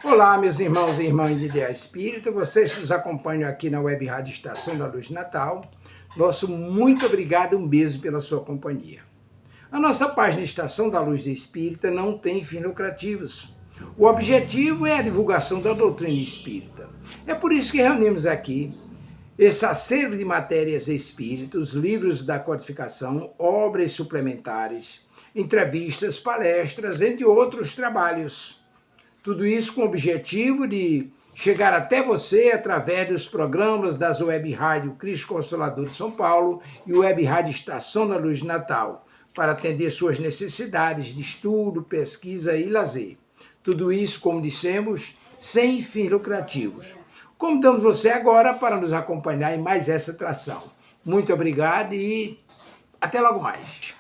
Olá, meus irmãos e irmãs de Ideia Espírita, vocês que nos acompanham aqui na Web Rádio Estação da Luz de Natal, nosso muito obrigado, um beijo pela sua companhia. A nossa página Estação da Luz Espírita não tem fins lucrativos. O objetivo é a divulgação da doutrina espírita. É por isso que reunimos aqui esse acervo de matérias espíritas, livros da codificação, obras suplementares, entrevistas, palestras, entre outros trabalhos. Tudo isso com o objetivo de chegar até você através dos programas das Web Rádio Cristo Consolador de São Paulo e Web Rádio Estação da Luz de Natal, para atender suas necessidades de estudo, pesquisa e lazer. Tudo isso, como dissemos, sem fins lucrativos. Convidamos você agora para nos acompanhar em mais essa atração. Muito obrigado e até logo mais.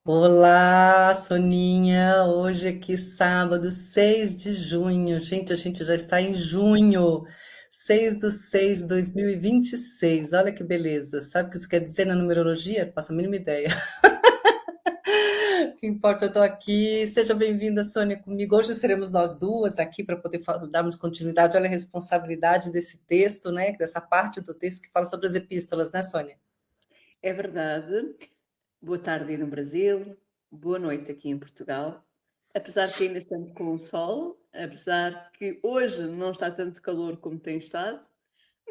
Olá, Soninha. Hoje aqui, sábado, 6 de junho. Gente, a gente já está em junho. 6/6/2026. Olha que beleza. Sabe o que isso quer dizer na numerologia? Não faço a mínima ideia. O que importa, eu estou aqui. Seja bem-vinda, Sônia, comigo. Hoje seremos nós duas aqui para poder darmos continuidade. Olha a responsabilidade desse texto, né? Dessa parte do texto que fala sobre as epístolas, né, Sônia? É verdade. Boa tarde aí no Brasil, boa noite aqui em Portugal. Apesar que ainda estamos com o sol, apesar que hoje não está tanto calor como tem estado,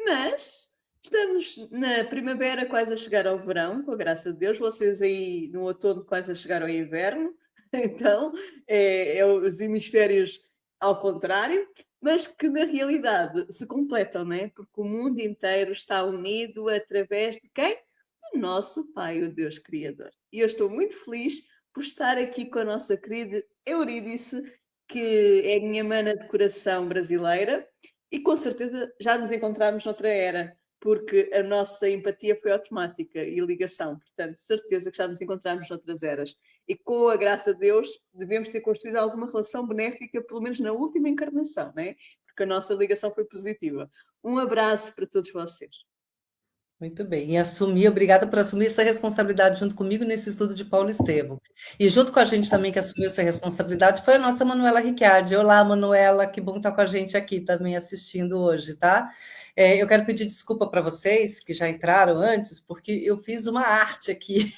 mas estamos na primavera quase a chegar ao verão, com a graça de Deus. Vocês aí no outono quase a chegar ao inverno, então é os hemisférios ao contrário, mas que na realidade se completam, não é? Porque o mundo inteiro está unido através de quem? O nosso Pai, o Deus Criador. E eu estou muito feliz por estar aqui com a nossa querida Eurídice, que é a minha mana de coração brasileira, e com certeza já nos encontramos noutra era, porque a nossa empatia foi automática e ligação, portanto, certeza que já nos encontramos noutras eras. E com a graça de Deus, devemos ter construído alguma relação benéfica, pelo menos na última encarnação, não é? Porque a nossa ligação foi positiva. Um abraço para todos vocês. Muito bem. E assumir, obrigada por assumir essa responsabilidade junto comigo nesse estudo de Paulo Estevam. E junto com a gente também que assumiu essa responsabilidade foi a nossa Manuela Ricciardi. Olá, Manuela, que bom estar com a gente aqui também assistindo hoje, tá? Eu quero pedir desculpa para vocês que já entraram antes, porque eu fiz uma arte aqui.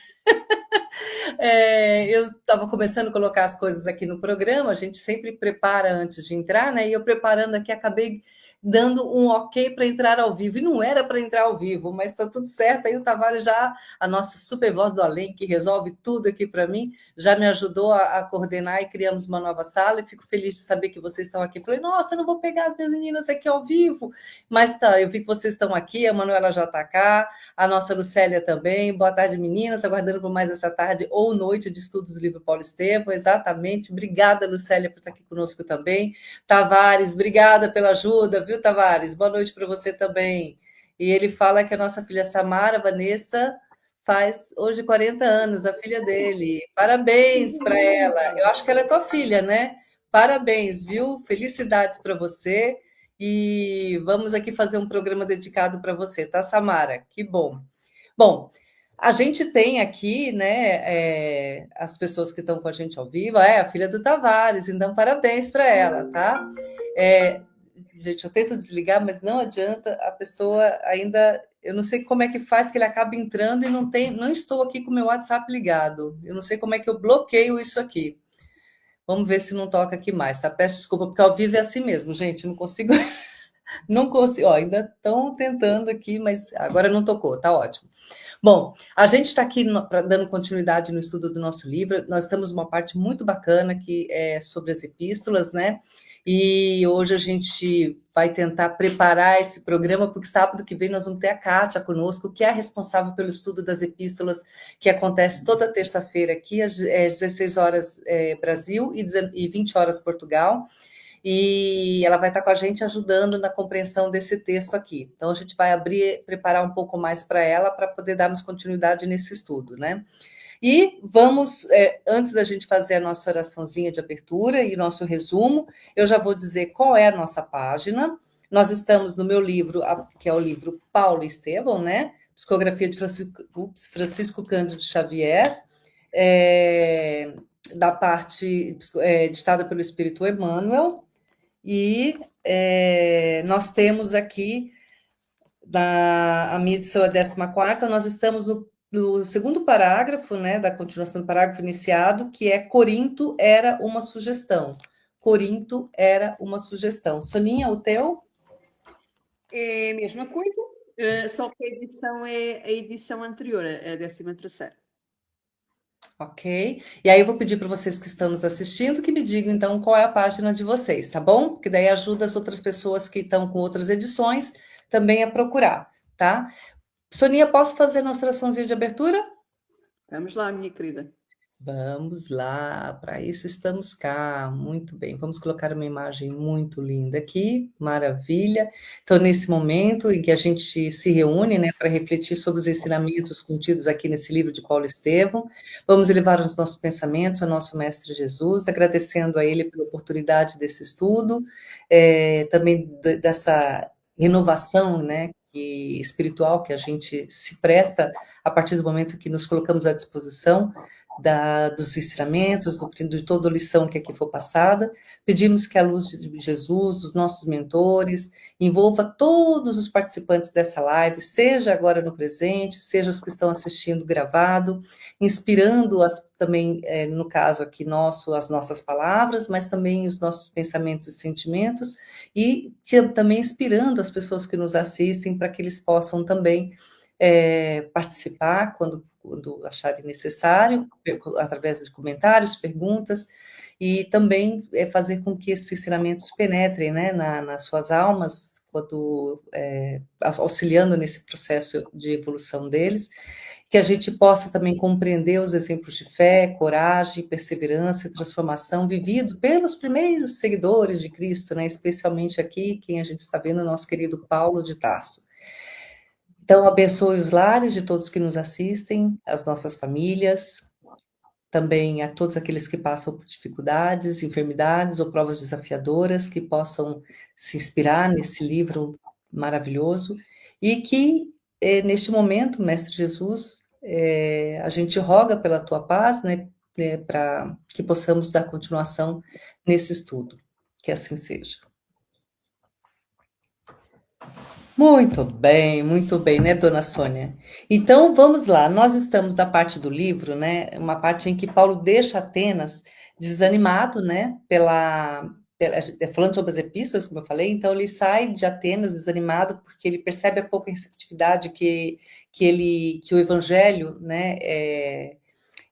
Eu estava começando a colocar as coisas aqui no programa, a gente sempre prepara antes de entrar, né? E eu preparando aqui, acabei dando um ok para entrar ao vivo. E não era para entrar ao vivo, mas está tudo certo. Aí o Tavares já, a nossa super voz do além, que resolve tudo aqui para mim, já me ajudou a coordenar e criamos uma nova sala. E fico feliz de saber que vocês estão aqui. Falei, nossa, eu não vou pegar as minhas meninas aqui ao vivo. Mas tá, eu vi que vocês estão aqui, a Manuela já está cá, a nossa Lucélia também. Boa tarde, meninas, aguardando por mais essa tarde ou noite de estudos do livro Paulo Estevam. Exatamente. Obrigada, Lucélia, por estar aqui conosco também. Tavares, obrigada pela ajuda, viu, Tavares? Boa noite para você também. E ele fala que a nossa filha Samara Vanessa faz hoje 40 anos, a filha dele. Parabéns para ela. Eu acho que ela é tua filha, né? Parabéns, viu? Felicidades para você. E vamos aqui fazer um programa dedicado para você, tá, Samara? Que bom. Bom, a gente tem aqui, né, as pessoas que estão com a gente ao vivo, a filha do Tavares, então parabéns para ela, tá? Gente, eu tento desligar, mas não adianta, a pessoa ainda, eu não sei como é que faz que ele acaba entrando e não estou aqui com o meu WhatsApp ligado. Eu não sei como é que eu bloqueio isso aqui. Vamos ver se não toca aqui mais, tá? Peço desculpa, porque ao vivo é assim mesmo, gente, eu não consigo, não consigo, ó, ainda estão tentando aqui, mas agora não tocou, tá ótimo. Bom, a gente está aqui dando continuidade no estudo do nosso livro. Nós estamos numa parte muito bacana que é sobre as epístolas, né? E hoje a gente vai tentar preparar esse programa, porque sábado que vem nós vamos ter a Kátia conosco, que é a responsável pelo estudo das epístolas, que acontece toda terça-feira aqui, às 16 horas Brasil e 20 horas Portugal. E ela vai estar com a gente ajudando na compreensão desse texto aqui. Então, a gente vai preparar um pouco mais para ela, para poder darmos continuidade nesse estudo, né? E vamos, antes da gente fazer a nossa oraçãozinha de abertura e nosso resumo, eu já vou dizer qual é a nossa página. Nós estamos no meu livro, que é o livro Paulo e Estevão, né? Psicografia de Francisco Cândido Xavier, da parte ditada pelo Espírito Emmanuel. E nós temos aqui, a minha edição é 14ª, nós estamos no segundo parágrafo, né, da continuação do parágrafo iniciado, que é Corinto era uma sugestão. Corinto era uma sugestão. Soninha, o teu? É a mesma coisa, só que a edição é a edição anterior, a 13ª. Ok. E aí eu vou pedir para vocês que estão nos assistindo que me digam, então, qual é a página de vocês, tá bom? Porque daí ajuda as outras pessoas que estão com outras edições também a procurar, tá? Soninha, posso fazer nossa oraçãozinha de abertura? Vamos lá, minha querida. Vamos lá, para isso estamos cá. Muito bem, vamos colocar uma imagem muito linda aqui, maravilha. Então, nesse momento em que a gente se reúne, né, para refletir sobre os ensinamentos contidos aqui nesse livro de Paulo Estevão, vamos elevar os nossos pensamentos ao nosso Mestre Jesus, agradecendo a ele pela oportunidade desse estudo, também dessa renovação, né, espiritual que a gente se presta a partir do momento que nos colocamos à disposição dos ensinamentos, de toda a lição que aqui for passada. Pedimos que a luz de Jesus, dos nossos mentores, envolva todos os participantes dessa live, seja agora no presente, seja os que estão assistindo gravado, inspirando também, no caso aqui nosso, as nossas palavras, mas também os nossos pensamentos e sentimentos, e também inspirando as pessoas que nos assistem para que eles possam também participar quando acharem necessário, através de comentários, perguntas, e também fazer com que esses ensinamentos penetrem, né, nas suas almas, auxiliando nesse processo de evolução deles, que a gente possa também compreender os exemplos de fé, coragem, perseverança e transformação vivido pelos primeiros seguidores de Cristo, né, especialmente aqui, quem a gente está vendo, o nosso querido Paulo de Tarso. Então, abençoe os lares de todos que nos assistem, as nossas famílias, também a todos aqueles que passam por dificuldades, enfermidades ou provas desafiadoras, que possam se inspirar nesse livro maravilhoso e que, neste momento, Mestre Jesus, a gente roga pela tua paz, né, para que possamos dar continuação nesse estudo. Que assim seja. Muito bem, né, dona Sônia? Então, vamos lá, nós estamos na parte do livro, né, uma parte em que Paulo deixa Atenas desanimado, né, falando sobre as epístolas, como eu falei, então ele sai de Atenas desanimado porque ele percebe a pouca receptividade que o evangelho, né,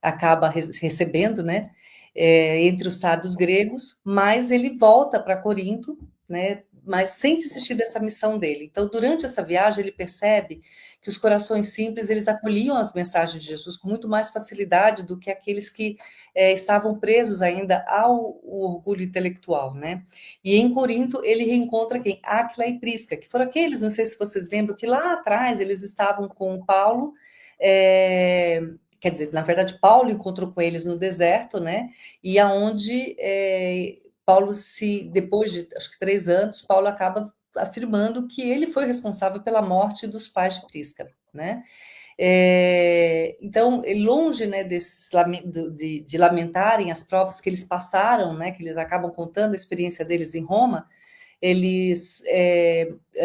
acaba recebendo, né, entre os sábios gregos, mas ele volta para Corinto, né, mas sem desistir dessa missão dele. Então, durante essa viagem, ele percebe que os corações simples, eles acolhiam as mensagens de Jesus com muito mais facilidade do que aqueles que estavam presos ainda ao orgulho intelectual, né? E em Corinto, ele reencontra quem? Áquila e Prisca, que foram aqueles, não sei se vocês lembram, que lá atrás eles estavam com Paulo, quer dizer, na verdade, Paulo encontrou com eles no deserto, né? E aonde Paulo, depois de acho que 3 anos, Paulo acaba afirmando que ele foi responsável pela morte dos pais de Prisca, né? Então, longe, né, de lamentarem as provas que eles passaram, né, que eles acabam contando a experiência deles em Roma, eles,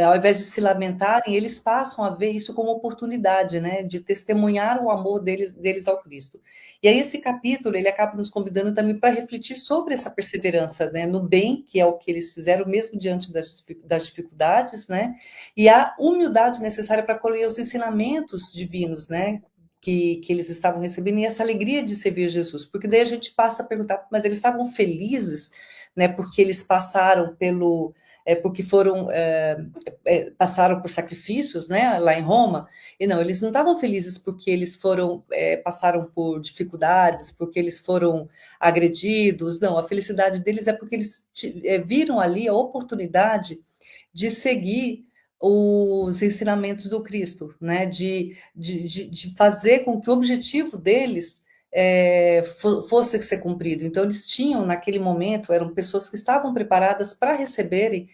ao invés de se lamentarem, eles passam a ver isso como oportunidade, né, de testemunhar o amor deles ao Cristo. E aí esse capítulo, ele acaba nos convidando também para refletir sobre essa perseverança, né, no bem, que é o que eles fizeram mesmo diante das dificuldades, né, e a humildade necessária para colher os ensinamentos divinos, né, que eles estavam recebendo, e essa alegria de servir Jesus, porque daí a gente passa a perguntar, mas eles estavam felizes, né, porque eles passaram porque passaram por sacrifícios, né, lá em Roma, e não, eles não estavam felizes porque eles passaram por dificuldades, porque eles foram agredidos, não, a felicidade deles é porque eles viram ali a oportunidade de seguir os ensinamentos do Cristo, né? De fazer com que o objetivo deles fosse ser cumprido. Então, eles tinham, naquele momento, eram pessoas que estavam preparadas para receberem,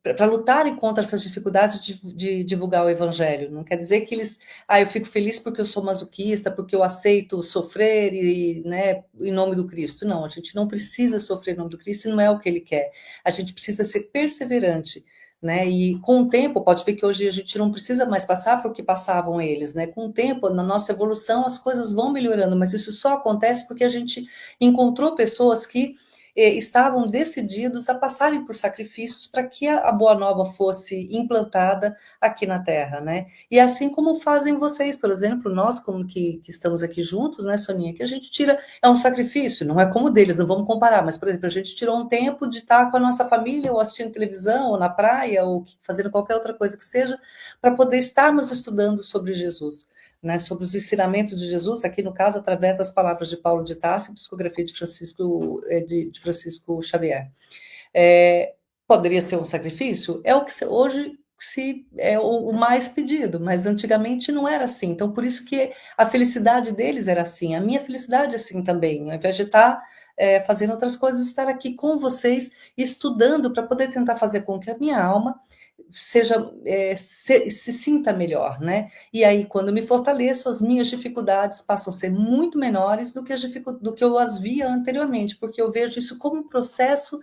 para lutarem contra essas dificuldades de divulgar o Evangelho. Não quer dizer que eu fico feliz porque eu sou masoquista, porque eu aceito sofrer né, em nome do Cristo. Não, a gente não precisa sofrer em nome do Cristo, não é o que ele quer. A gente precisa ser perseverante, né? E com o tempo, pode ver que hoje a gente não precisa mais passar por que passavam eles, né? Com o tempo, na nossa evolução, as coisas vão melhorando, mas isso só acontece porque a gente encontrou pessoas que estavam decididos a passarem por sacrifícios para que a Boa Nova fosse implantada aqui na Terra, né? E assim como fazem vocês, por exemplo, nós como que estamos aqui juntos, né, Soninha, que a gente tira, é um sacrifício, não é como o deles, não vamos comparar, mas, por exemplo, a gente tirou um tempo de estar com a nossa família, ou assistindo televisão, ou na praia, ou fazendo qualquer outra coisa que seja, para poder estarmos estudando sobre Jesus, né, sobre os ensinamentos de Jesus, aqui no caso, através das palavras de Paulo de Tarso, psicografia de Francisco Xavier. Poderia ser um sacrifício? É o que hoje é o mais pedido, mas antigamente não era assim. Então, por isso que a felicidade deles era assim, a minha felicidade é assim também. Ao invés de estar fazendo outras coisas, estar aqui com vocês, estudando para poder tentar fazer com que a minha alma se sinta melhor, né? E aí, quando eu me fortaleço, as minhas dificuldades passam a ser muito menores do que eu as via anteriormente, porque eu vejo isso como um processo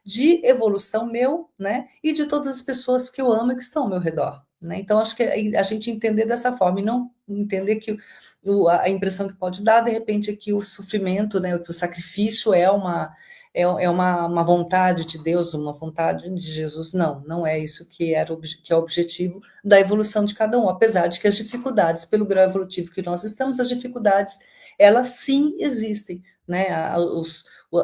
de evolução meu, né? E de todas as pessoas que eu amo e que estão ao meu redor, né? Então, acho que a gente entender dessa forma e não entender que a impressão que pode dar, de repente, é que o sofrimento, né? Que o sacrifício é uma vontade de Deus, uma vontade de Jesus. Não é isso que é o objetivo da evolução de cada um, apesar de que as dificuldades, pelo grau evolutivo que nós estamos, as dificuldades, elas sim existem, né?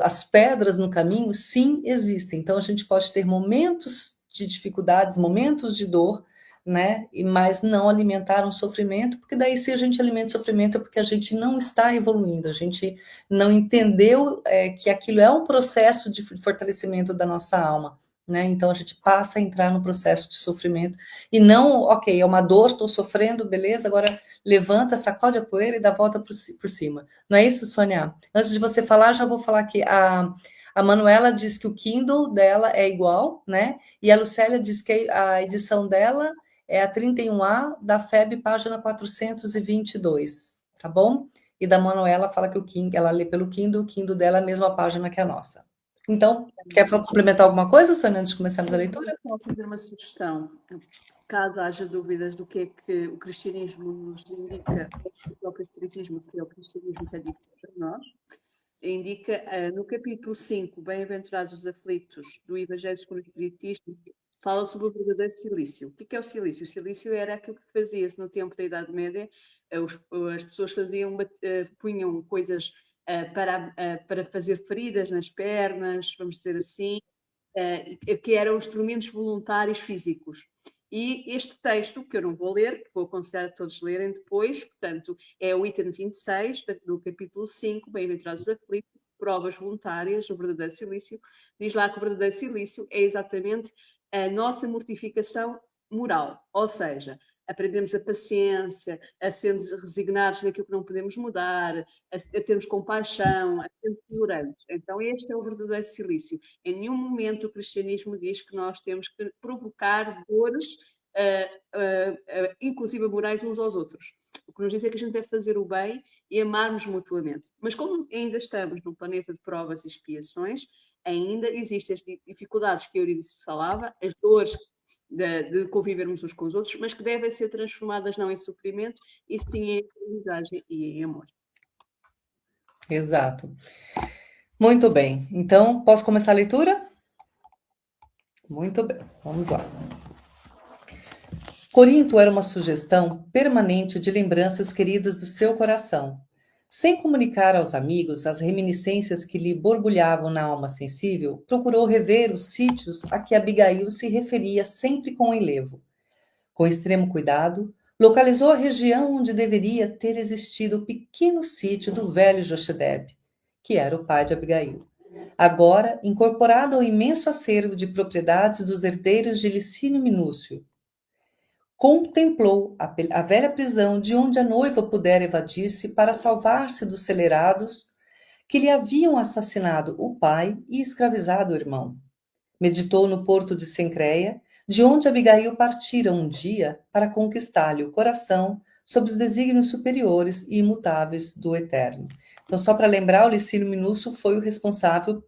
As pedras no caminho, sim, existem. Então, a gente pode ter momentos de dificuldades, momentos de dor, né? Mas não alimentar um sofrimento, porque daí, se a gente alimenta o sofrimento, é porque a gente não está evoluindo, a gente não entendeu que aquilo é um processo de fortalecimento da nossa alma, né? Então, a gente passa a entrar no processo de sofrimento e não, ok, é uma dor, estou sofrendo, beleza, agora levanta, sacode a poeira e dá a volta por cima. Não é isso, Sônia? Antes de você falar, já vou falar que a Manuela diz que o Kindle dela é igual, né? E a Lucélia diz que a edição dela é a 31A da FEB, página 422, tá bom? E da Manuela fala que o Kindle, ela lê pelo Kindle, o Kindle dela é a mesma página que a nossa. Então, quer complementar alguma coisa, Sônia, antes de começarmos a leitura? Vou fazer uma sugestão. Caso haja dúvidas do que é que o cristianismo nos indica, o próprio espiritismo, que é o cristianismo que é diferente para nós, indica no capítulo 5, Bem-aventurados os aflitos, do Evangelho segundo o Espiritismo, fala sobre o verdadeiro silício. O que é o silício? O silício era aquilo que fazia-se no tempo da Idade Média. As pessoas punham coisas para fazer feridas nas pernas, vamos dizer assim, que eram instrumentos voluntários físicos. E este texto, que eu não vou ler, que vou aconselhar a todos lerem depois, portanto, é o item 26 do capítulo 5, Bem-aventurados os aflitos, provas voluntárias, o verdadeiro silício. Diz lá que o verdadeiro silício é exatamente a nossa mortificação moral, ou seja, aprendemos a paciência, a sermos resignados naquilo que não podemos mudar, a termos compaixão, a sermos tolerantes. Então este é o verdadeiro silício. Em nenhum momento o cristianismo diz que nós temos que provocar dores, inclusive morais, uns aos outros. O que nos diz é que a gente deve fazer o bem e amarmos mutuamente. Mas como ainda estamos num planeta de provas e expiações, ainda existem as dificuldades que a Eurídice falava, as dores de convivermos uns com os outros, mas que devem ser transformadas não em sofrimento, e sim em aprendizagem e em amor. Exato. Muito bem. Então, posso começar a leitura? Muito bem. Vamos lá. Corinto era uma sugestão permanente de lembranças queridas do seu coração. Sem comunicar aos amigos as reminiscências que lhe borbulhavam na alma sensível, procurou rever os sítios a que Abigail se referia sempre com enlevo. Com extremo cuidado, localizou a região onde deveria ter existido o pequeno sítio do velho Jochedeb, que era o pai de Abigail, agora incorporado ao imenso acervo de propriedades dos herdeiros de Licínio Minúcio. Contemplou a velha prisão de onde a noiva pudera evadir-se para salvar-se dos celerados que lhe haviam assassinado o pai e escravizado o irmão. Meditou no porto de Sencreia, de onde Abigail partira um dia para conquistar-lhe o coração sob os desígnios superiores e imutáveis do Eterno. Então, só para lembrar, o Licínio Minúcio foi o responsável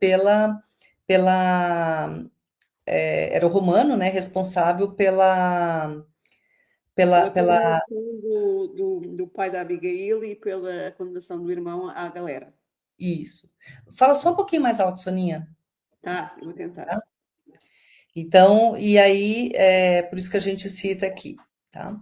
era o romano, né, responsável pela condenação do pai da Abigail e pela condenação do irmão à galera. Isso. Fala só um pouquinho mais alto, Soninha. Tá, eu vou tentar. Tá? Então, e aí, por isso que a gente cita aqui, tá?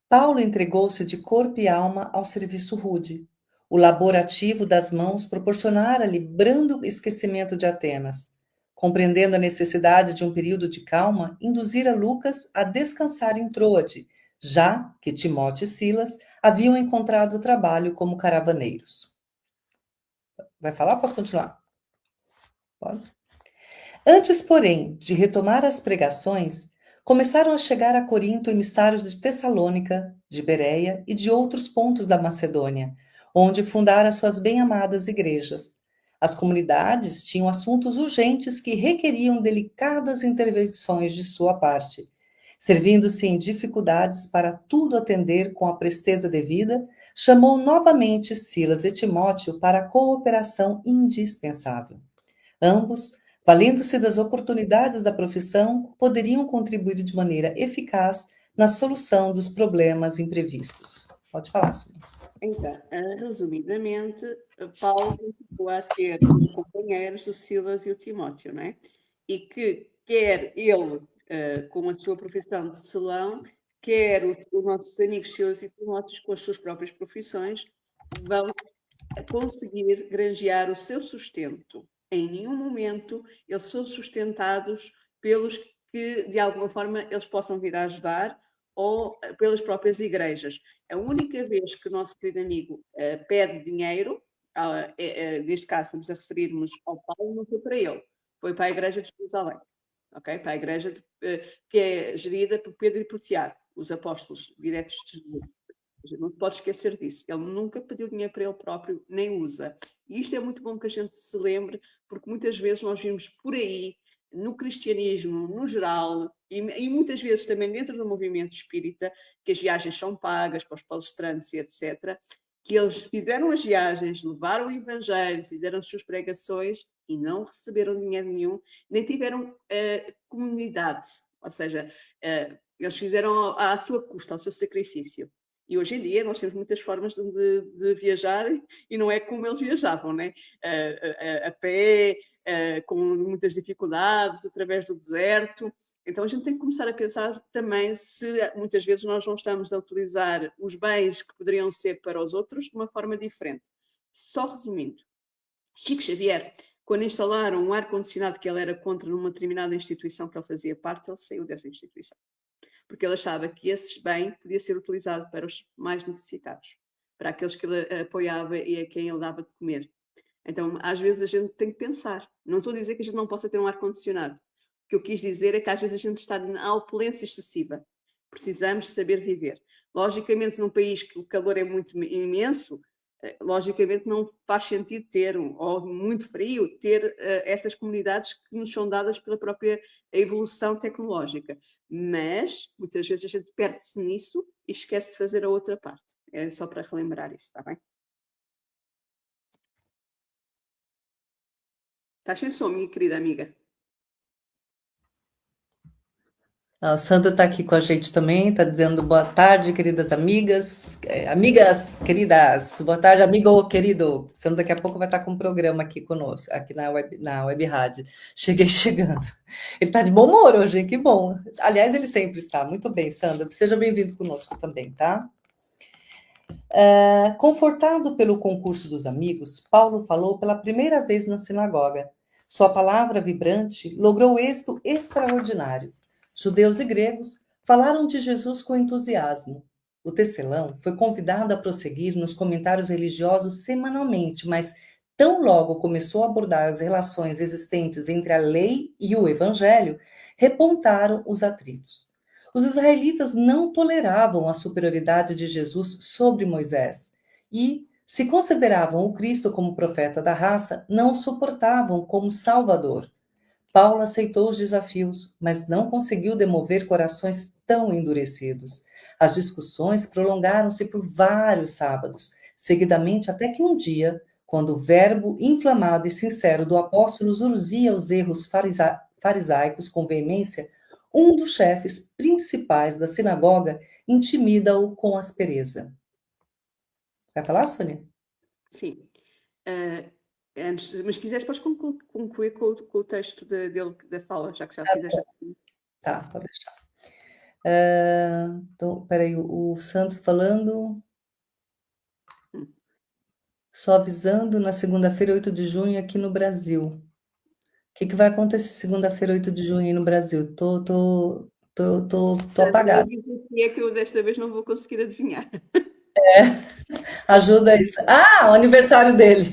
Paulo entregou-se de corpo e alma ao serviço rude. O labor ativo das mãos proporcionara-lhe brando esquecimento de Atenas. Compreendendo a necessidade de um período de calma, induzira Lucas a descansar em Troade, já que Timóteo e Silas haviam encontrado trabalho como caravaneiros. Vai falar? Posso continuar? Pode. Antes, porém, de retomar as pregações, começaram a chegar a Corinto emissários de Tessalônica, de Bereia e de outros pontos da Macedônia, onde fundara suas bem-amadas igrejas. As comunidades tinham assuntos urgentes que requeriam delicadas intervenções de sua parte. Servindo-se em dificuldades para tudo atender com a presteza devida, chamou novamente Silas e Timóteo para a cooperação indispensável. Ambos, valendo-se das oportunidades da profissão, poderiam contribuir de maneira eficaz na solução dos problemas imprevistos. Pode falar, Sônia. Então, resumidamente, Paulo começou a ter como companheiros o Silas e o Timóteo, não é? E que quer ele, com a sua profissão de selão, quer os nossos amigos Silas e Timóteos com as suas próprias profissões, vão conseguir granjear o seu sustento. Em nenhum momento eles são sustentados pelos que, de alguma forma, eles possam vir a ajudar ou pelas próprias igrejas. A única vez que o nosso querido amigo pede dinheiro, neste caso estamos a referirmos ao Paulo, não foi para ele, foi para a igreja de Jerusalém, okay? Para a igreja que é gerida por Pedro e por Tiago, os apóstolos diretos de Jesus. Não se pode esquecer disso. Ele nunca pediu dinheiro para ele próprio, nem usa. E isto é muito bom que a gente se lembre, porque muitas vezes nós vimos por aí, no cristianismo, no geral, e muitas vezes também dentro do movimento espírita, que as viagens são pagas para os palestrantes e etc., que eles fizeram as viagens, levaram o evangelho, fizeram as suas pregações e não receberam dinheiro nenhum, nem tiveram comunidade. Ou seja, eles fizeram à sua custa, ao seu sacrifício. E hoje em dia nós temos muitas formas de viajar e não é como eles viajavam, né? A pé, com muitas dificuldades, através do deserto. Então a gente tem que começar a pensar também se muitas vezes nós não estamos a utilizar os bens que poderiam ser para os outros de uma forma diferente. Só resumindo, Chico Xavier, quando instalaram um ar-condicionado que ele era contra numa determinada instituição que ele fazia parte, ele saiu dessa instituição. Porque ele achava que esse bem podia ser utilizado para os mais necessitados, para aqueles que ele apoiava e a quem ele dava de comer. Então, às vezes a gente tem que pensar. Não estou a dizer que a gente não possa ter um ar-condicionado. O que eu quis dizer é que às vezes a gente está na opulência excessiva. Precisamos saber viver. Logicamente, num país que o calor é muito imenso, logicamente não faz sentido ter, ou muito frio, ter essas comunidades que nos são dadas pela própria evolução tecnológica. Mas, muitas vezes a gente perde-se nisso e esquece de fazer a outra parte. É só para relembrar isso, está bem? Estás sem som, minha querida amiga. O Sandro está aqui com a gente também, está dizendo boa tarde, queridas amigas. Amigas queridas, boa tarde, amigo querido. Sandro daqui a pouco vai estar com um programa aqui conosco, aqui na Web Rádio. Cheguei chegando. Ele está de bom humor hoje, hein? Que bom. Aliás, ele sempre está. Muito bem, Sandro. Seja bem-vindo conosco também, tá? Confortado pelo concurso dos amigos, Paulo falou pela primeira vez na sinagoga. Sua palavra vibrante logrou êxito extraordinário. Judeus e gregos falaram de Jesus com entusiasmo. O tecelão foi convidado a prosseguir nos comentários religiosos semanalmente, mas tão logo começou a abordar as relações existentes entre a lei e o evangelho, repontaram os atritos. Os israelitas não toleravam a superioridade de Jesus sobre Moisés e, se consideravam o Cristo como profeta da raça, não o suportavam como Salvador. Paulo aceitou os desafios, mas não conseguiu demover corações tão endurecidos. As discussões prolongaram-se por vários sábados, seguidamente até que um dia, quando o verbo inflamado e sincero do apóstolo urzia os erros farisaicos com veemência, um dos chefes principais da sinagoga intimida-o com aspereza. Vai falar, Sônia? Sim. Mas se quiseres, podes concluir com o texto dele, da fala, já que já fizeste. Tá, pode deixar. Então, peraí, o Santos falando. Só avisando, na segunda-feira, 8 de junho, aqui no Brasil. O que vai acontecer segunda-feira, 8 de junho, aí no Brasil? Tô apagada. É que eu desta vez não vou conseguir adivinhar. Ajuda isso. O aniversário dele.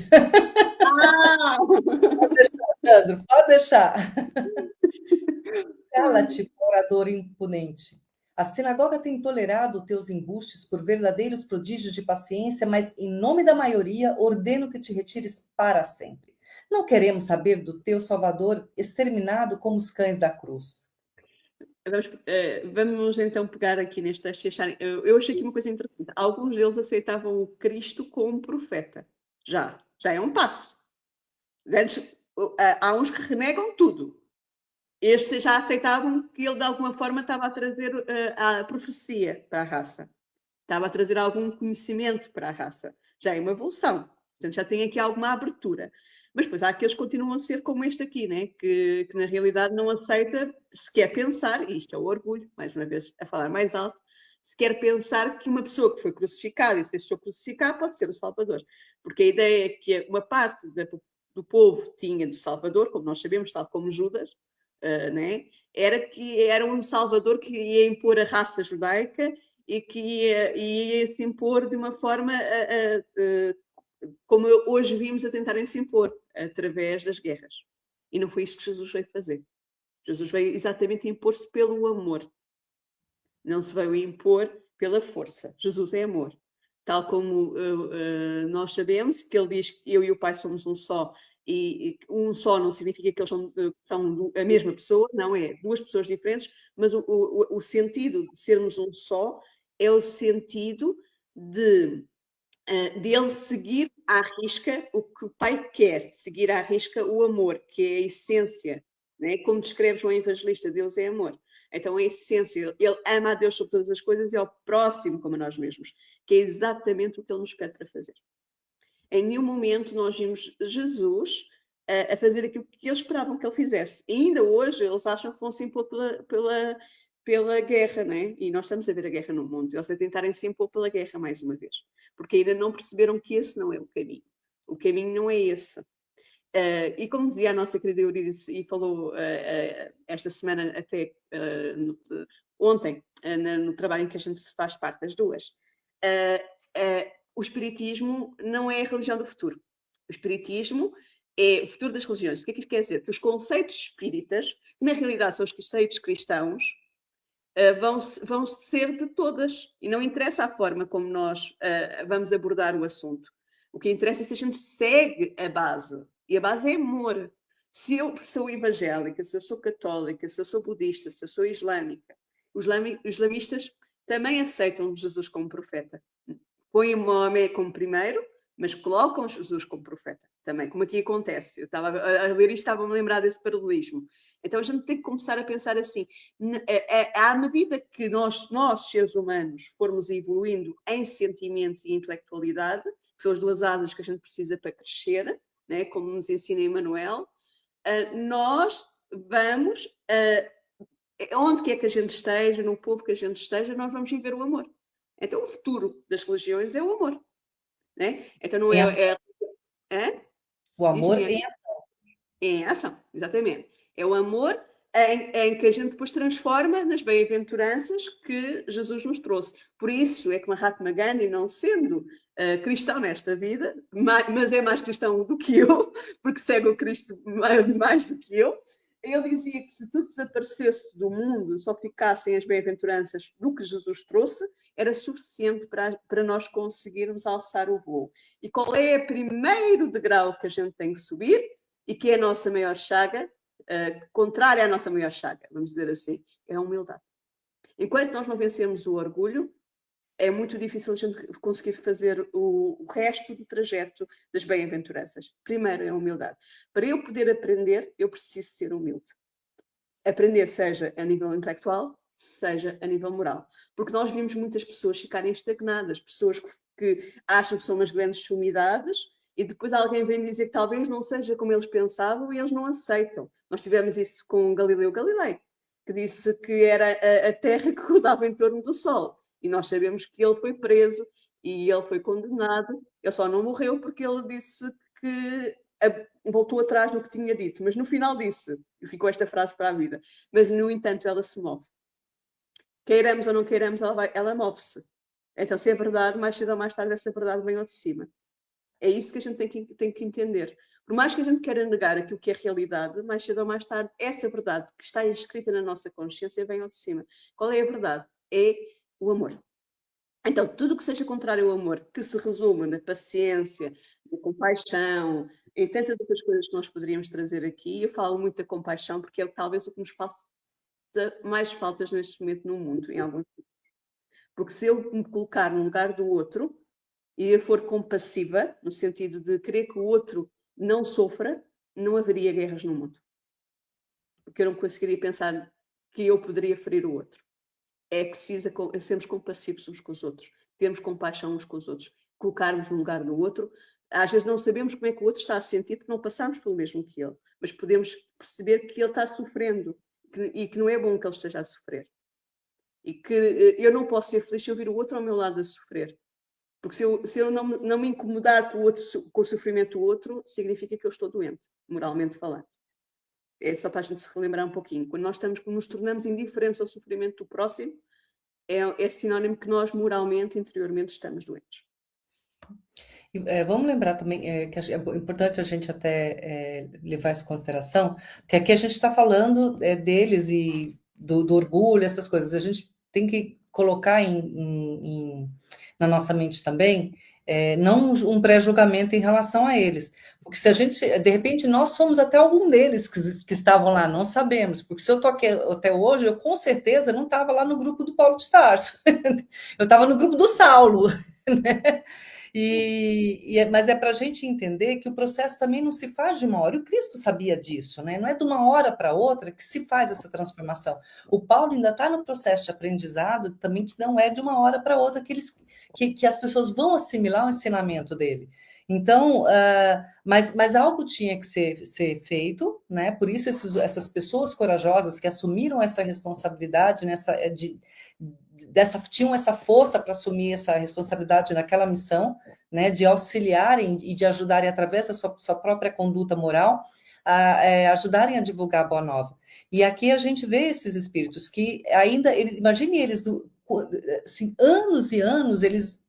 Pode deixar, Sandro, pode deixar. Cala-te, orador imponente. A sinagoga tem tolerado teus embustes por verdadeiros prodígios de paciência, mas, em nome da maioria, ordeno que te retires para sempre. Não queremos saber do teu Salvador exterminado como os cães da cruz. Vamos então pegar aqui neste texto. Eu achei aqui uma coisa interessante. Alguns deles aceitavam o Cristo como profeta. Já é um passo. Há uns que renegam tudo. Estes já aceitavam que ele de alguma forma estava a trazer a profecia para a raça. Estava a trazer algum conhecimento para a raça. Já é uma evolução. Portanto, já tem aqui alguma abertura. Mas depois há aqueles que continuam a ser como este aqui, né? que na realidade não aceita sequer pensar, e isto é o orgulho, mais uma vez a falar mais alto, sequer pensar que uma pessoa que foi crucificada e se deixou crucificar pode ser o Salvador. Porque a ideia é que uma parte do povo tinha do Salvador, como nós sabemos, tal como Judas, né? Era que era um Salvador que ia impor a raça judaica e que ia se impor de uma forma como hoje vimos a tentarem se impor através das guerras. E não foi isso que Jesus veio fazer. Jesus veio exatamente impor-se pelo amor. Não se veio impor pela força. Jesus é amor. Tal como nós sabemos que ele diz que eu e o Pai somos um só, e um só não significa que eles são a mesma pessoa, não é? Duas pessoas diferentes, mas o sentido de sermos um só é o sentido de ele seguir à risca o que o Pai quer, seguir à risca o amor, que é a essência, né? Como descreve João Evangelista, Deus é amor. Então a essência, ele ama a Deus sobre todas as coisas e ao próximo como a nós mesmos, que é exatamente o que ele nos pede para fazer. Em nenhum momento nós vimos Jesus a fazer aquilo que eles esperavam que ele fizesse. E ainda hoje eles acham que vão se impor pela guerra, né? E nós estamos a ver a guerra no mundo. Eles a tentarem se impor pela guerra mais uma vez. Porque ainda não perceberam que esse não é o caminho. O caminho não é esse. E como dizia a nossa querida Euridice, e falou esta semana até ontem, no trabalho em que a gente faz parte das duas, o espiritismo não é a religião do futuro. O espiritismo é o futuro das religiões. O que é que isto quer dizer? Que os conceitos espíritas, que na realidade são os conceitos cristãos, vão ser de todas. E não interessa a forma como nós vamos abordar o assunto. O que interessa é se a gente segue a base. E a base é amor. Se eu sou evangélica, se eu sou católica, se eu sou budista, se eu sou islâmica, os islamistas também aceitam Jesus como profeta. Põem Maomé como primeiro, mas colocam Jesus como profeta também, como aqui acontece. Eu estava a ler isto, estava-me a lembrar desse paralelismo. Então a gente tem que começar a pensar assim, à medida que nós seres humanos, formos evoluindo em sentimentos e intelectualidade, que são as duas asas que a gente precisa para crescer, né, como nos ensina Emmanuel, nós vamos, onde quer que a gente esteja, no povo que a gente esteja, nós vamos viver o amor. Então o futuro das religiões é o amor. Né? Então não o amor em ação. Em ação, exatamente. É o amor em que a gente depois transforma nas bem-aventuranças que Jesus nos trouxe. Por isso é que Mahatma Gandhi, não sendo cristão nesta vida, mas é mais cristão do que eu, porque segue o Cristo mais do que eu, ele dizia que se tudo desaparecesse do mundo, só ficassem as bem-aventuranças do que Jesus trouxe, era suficiente para nós conseguirmos alçar o voo. E qual é o primeiro degrau que a gente tem que subir e que é a nossa maior chaga, contrária à nossa maior chaga, vamos dizer assim, é a humildade. Enquanto nós não vencemos o orgulho, é muito difícil a gente conseguir fazer o resto do trajeto das bem-aventuranças. Primeiro é a humildade. Para eu poder aprender, eu preciso ser humilde. Aprender seja a nível intelectual, seja a nível moral. Porque nós vimos muitas pessoas ficarem estagnadas, pessoas que acham que são umas grandes sumidades e depois alguém vem dizer que talvez não seja como eles pensavam e eles não aceitam. Nós tivemos isso com Galileu Galilei, que disse que era a Terra que rodava em torno do Sol. E nós sabemos que ele foi preso e ele foi condenado. Ele só não morreu porque ele disse que voltou atrás no que tinha dito. Mas no final disse, e ficou esta frase para a vida, mas no entanto ela se move. Queiramos ou não queiramos, ela move-se. Então se é verdade, mais cedo ou mais tarde essa verdade vem ao de cima. É isso que a gente tem que entender. Por mais que a gente queira negar aquilo que é realidade, mais cedo ou mais tarde, essa verdade que está escrita na nossa consciência vem ao de cima. Qual é a verdade? É o amor. Então, tudo que seja contrário ao amor, que se resume na paciência, na compaixão, em tantas outras coisas que nós poderíamos trazer aqui, eu falo muito da compaixão porque é talvez o que nos faça mais faltas neste momento no mundo, em alguns. Porque se eu me colocar no lugar do outro e eu for compassiva, no sentido de querer que o outro não sofra, não haveria guerras no mundo. Porque eu não conseguiria pensar que eu poderia ferir o outro. É preciso sermos compassivos uns com os outros, termos compaixão uns com os outros, colocarmos no lugar do outro. Às vezes não sabemos como é que o outro está a sentir, porque não passamos pelo mesmo que ele, mas podemos perceber que ele está sofrendo e que não é bom que ele esteja a sofrer. E que eu não posso ser feliz se eu vir o outro ao meu lado a sofrer. Porque se eu não me incomodar com o sofrimento do outro, significa que eu estou doente, moralmente falando. É só para a gente se relembrar um pouquinho. Quando nós nos tornamos indiferentes ao sofrimento do próximo, é sinónimo que nós moralmente, interiormente, estamos doentes. Vamos lembrar também que é importante a gente até levar isso em consideração, porque aqui a gente está falando deles e do orgulho, essas coisas. A gente tem que colocar na nossa mente também, não um pré-julgamento em relação a eles. Porque se a gente, de repente, nós somos até algum deles que estavam lá, não sabemos. Porque se eu estou aqui até hoje, eu com certeza não estava lá no grupo do Paulo de Tarso. Eu estava no grupo do Saulo, né? Mas é para a gente entender que o processo também não se faz de uma hora. E o Cristo sabia disso, né? Não é de uma hora para outra que se faz essa transformação. O Paulo ainda está no processo de aprendizado também, que não é de uma hora para outra que as pessoas vão assimilar o ensinamento dele. Então, mas algo tinha que ser feito, né? Por isso essas pessoas corajosas que assumiram essa responsabilidade, tinham essa força para assumir essa responsabilidade naquela missão, né? De auxiliarem e de ajudarem através da sua própria conduta moral, ajudarem a divulgar a Boa Nova. E aqui a gente vê esses espíritos que ainda, imagine eles assim, anos e anos, eles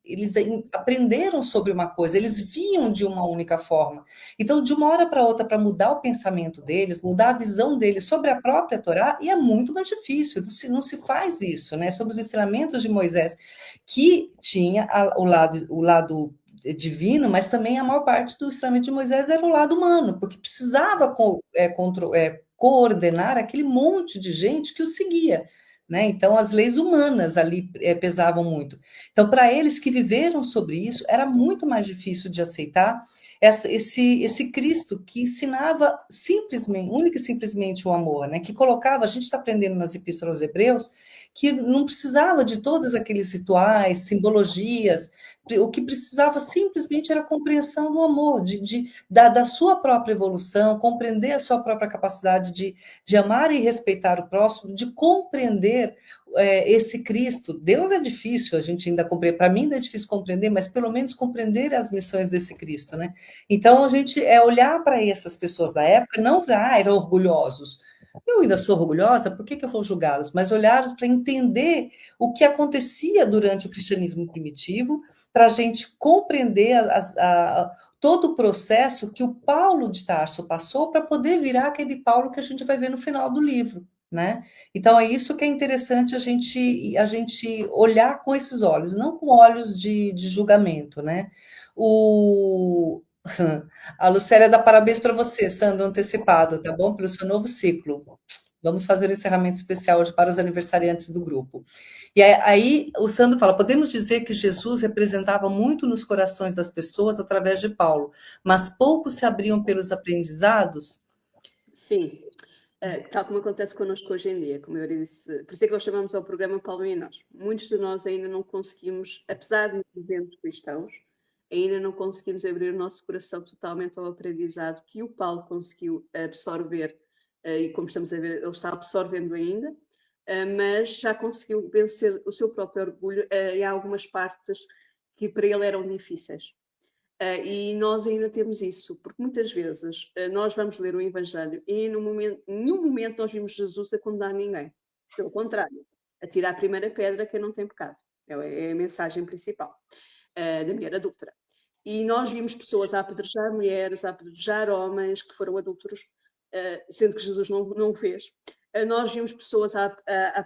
aprenderam sobre uma coisa, eles viam de uma única forma. Então, de uma hora para outra, para mudar o pensamento deles, mudar a visão deles sobre a própria Torá, e é muito mais difícil, não se faz isso, né? Sobre os ensinamentos de Moisés, que tinha o lado divino, mas também a maior parte do ensinamento de Moisés era o lado humano, porque precisava coordenar aquele monte de gente que o seguia, né? Então, as leis humanas ali pesavam muito. Então, para eles que viveram sobre isso, era muito mais difícil de aceitar esse Cristo que ensinava simplesmente, única e simplesmente o amor, né? Que colocava, a gente está aprendendo nas epístolas aos Hebreus, que não precisava de todos aqueles rituais, simbologias, o que precisava simplesmente era a compreensão do amor, da sua própria evolução, compreender a sua própria capacidade de amar e respeitar o próximo, de compreender esse Cristo. Deus é difícil a gente ainda compreender, para mim ainda é difícil compreender, mas pelo menos compreender as missões desse Cristo, né? Então a gente olhar para essas pessoas da época, não para, eram orgulhosos. Eu ainda sou orgulhosa, por que eu vou julgá-los? Mas olhar para entender o que acontecia durante o cristianismo primitivo, para a gente compreender todo o processo que o Paulo de Tarso passou para poder virar aquele Paulo que a gente vai ver no final do livro, né? Então é isso que é interessante a gente olhar com esses olhos, não com olhos de julgamento, né? A Lucélia dá parabéns para você, Sandro, antecipado, tá bom? Pelo seu novo ciclo. Vamos fazer um encerramento especial hoje para os aniversariantes do grupo. E aí o Sandro fala: podemos dizer que Jesus representava muito nos corações das pessoas através de Paulo, mas poucos se abriam pelos aprendizados? Sim, tal como acontece connosco hoje em dia, como eu disse, por isso é que nós chamamos ao programa Paulo e nós. Muitos de nós ainda não conseguimos, apesar de sermos cristãos, ainda não conseguimos abrir o nosso coração totalmente ao aprendizado que o Paulo conseguiu absorver, e como estamos a ver, ele está absorvendo ainda, mas já conseguiu vencer o seu próprio orgulho em algumas partes que para ele eram difíceis. E nós ainda temos isso, porque muitas vezes nós vamos ler o Evangelho e em nenhum momento nós vimos Jesus a condenar ninguém. Pelo contrário, a tirar a primeira pedra quem não tem pecado. É a mensagem principal da mulher adúltera. E nós vimos pessoas a apedrejar mulheres, a apedrejar homens que foram adúlteros, sendo que Jesus não o fez. Nós vimos pessoas a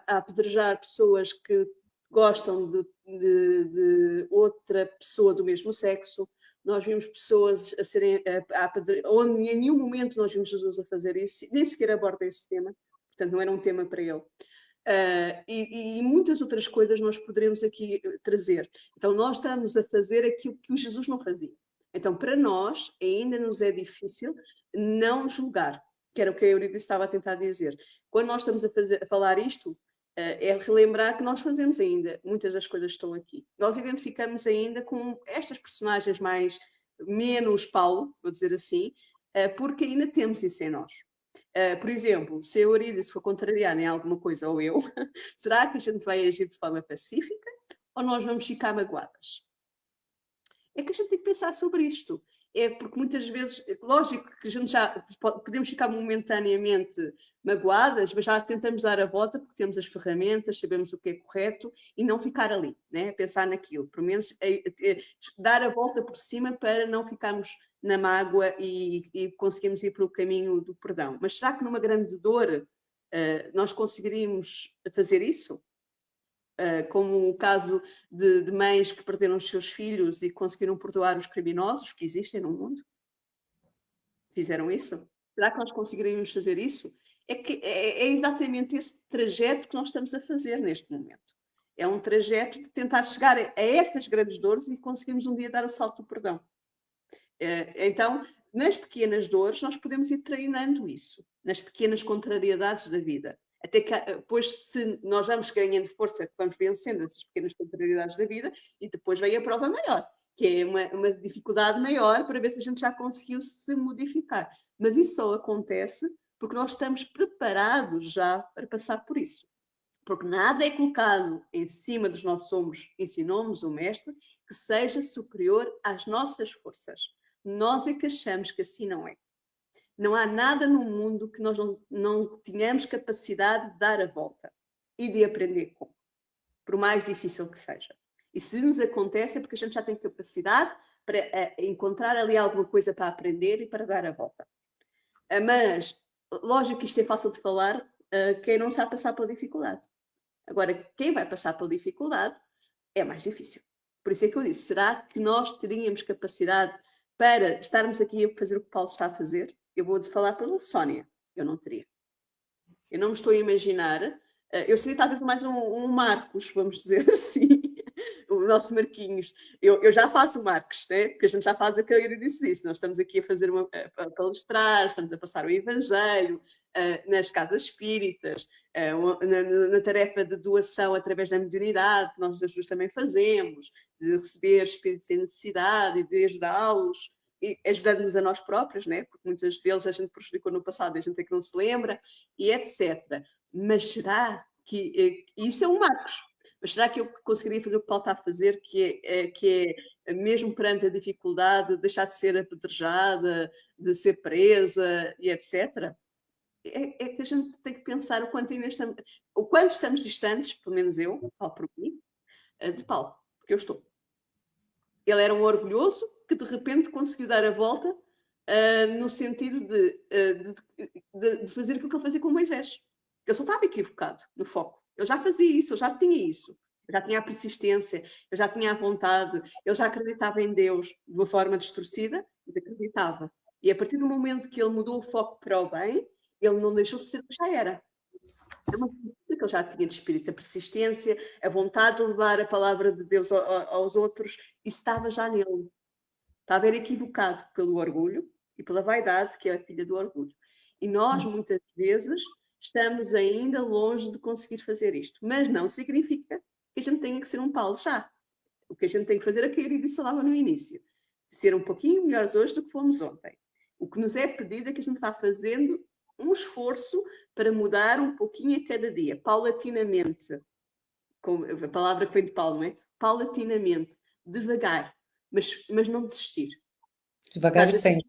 apedrejar pessoas que gostam de outra pessoa do mesmo sexo. Nós vimos pessoas a serem onde em nenhum momento nós vimos Jesus a fazer isso, nem sequer aborda esse tema, portanto não era um tema para ele. E muitas outras coisas nós poderemos aqui trazer. Então nós estamos a fazer aquilo que o Jesus não fazia. Então para nós ainda nos é difícil não julgar, que era o que a Eurídice estava a tentar dizer. Quando nós estamos a falar isto, é relembrar que nós fazemos ainda muitas das coisas que estão aqui. Nós identificamos ainda com estas personagens menos Paulo, vou dizer assim, porque ainda temos isso em nós. Por exemplo, se a Eurídice for contrariada em alguma coisa, ou eu, será que a gente vai agir de forma pacífica ou nós vamos ficar magoadas? É que a gente tem que pensar sobre isto. É porque muitas vezes, lógico que a gente já podemos ficar momentaneamente magoadas, mas já tentamos dar a volta porque temos as ferramentas, sabemos o que é correto e não ficar ali, né? Pensar naquilo. Pelo menos dar a volta por cima para não ficarmos na mágoa e conseguirmos ir pelo caminho do perdão. Mas será que numa grande dor nós conseguiríamos fazer isso? Como o caso de mães que perderam os seus filhos e conseguiram perdoar os criminosos que existem no mundo? Fizeram isso? Será que nós conseguiríamos fazer isso? É exatamente esse trajeto que nós estamos a fazer neste momento. É um trajeto de tentar chegar a essas grandes dores e conseguirmos um dia dar o salto do perdão. Então, nas pequenas dores, nós podemos ir treinando isso, nas pequenas contrariedades da vida. Até que depois, se nós vamos ganhando força, vamos vencendo essas pequenas contrariedades da vida e depois vem a prova maior, que é uma dificuldade maior para ver se a gente já conseguiu se modificar. Mas isso só acontece porque nós estamos preparados já para passar por isso. Porque nada é colocado em cima dos nossos ombros, ensinou-nos o Mestre, que seja superior às nossas forças. Nós é que achamos que assim não é. Não há nada no mundo que nós não tenhamos capacidade de dar a volta e de aprender com, por mais difícil que seja. E se nos acontece é porque a gente já tem capacidade para encontrar ali alguma coisa para aprender e para dar a volta. Mas, lógico que isto é fácil de falar quem não está a passar pela dificuldade. Agora, quem vai passar pela dificuldade é mais difícil. Por isso é que eu disse, será que nós teríamos capacidade para estarmos aqui a fazer o que o Paulo está a fazer? Eu vou falar pela Sónia, eu não teria. Eu não me estou a imaginar Eu seria talvez mais um Marcos, vamos dizer assim, o nosso Marquinhos. Eu já faço Marcos, né? Porque a gente já faz o que eu disse. Nós estamos aqui a fazer a palestrar, estamos a passar o Evangelho nas casas espíritas, na tarefa de doação através da mediunidade, que nós Jesus também fazemos, de receber espíritos em necessidade e de ajudá-los, e ajudando-nos a nós próprios, né? Porque muitos deles a gente prejudicou no passado e a gente é que não se lembra, e etc. Mas será que isso é um Marcos? Mas será que eu conseguiria fazer o que Paulo está a fazer, que é mesmo perante a dificuldade, deixar de ser apedrejada, de ser presa e etc.? É que a gente tem que pensar o quanto estamos distantes, pelo menos eu, Paulo por mim, de Paulo, porque eu estou. Ele era um orgulhoso que de repente conseguiu dar a volta no sentido de fazer aquilo que ele fazia com Moisés. Ele só estava equivocado no foco. Ele já fazia isso, ele já tinha isso. Eu já tinha a persistência, eu já tinha a vontade, eu já acreditava em Deus de uma forma distorcida, mas acreditava. E a partir do momento que ele mudou o foco para o bem, ele não deixou de ser o que já era. É uma coisa que ele já tinha de espírito, a persistência, a vontade de levar a palavra de Deus aos outros, isso estava já nele. Estava equivocado pelo orgulho e pela vaidade, que é a filha do orgulho. E nós, muitas vezes, estamos ainda longe de conseguir fazer isto. Mas não significa que a gente tenha que ser um Paulo já. O que a gente tem que fazer é o que a Iridice falava no início. Ser um pouquinho melhores hoje do que fomos ontem. O que nos é pedido é que a gente vá fazendo um esforço para mudar um pouquinho a cada dia, paulatinamente. A palavra que vem de Paulo, não é? Paulatinamente, devagar, mas não desistir. Devagar e sempre.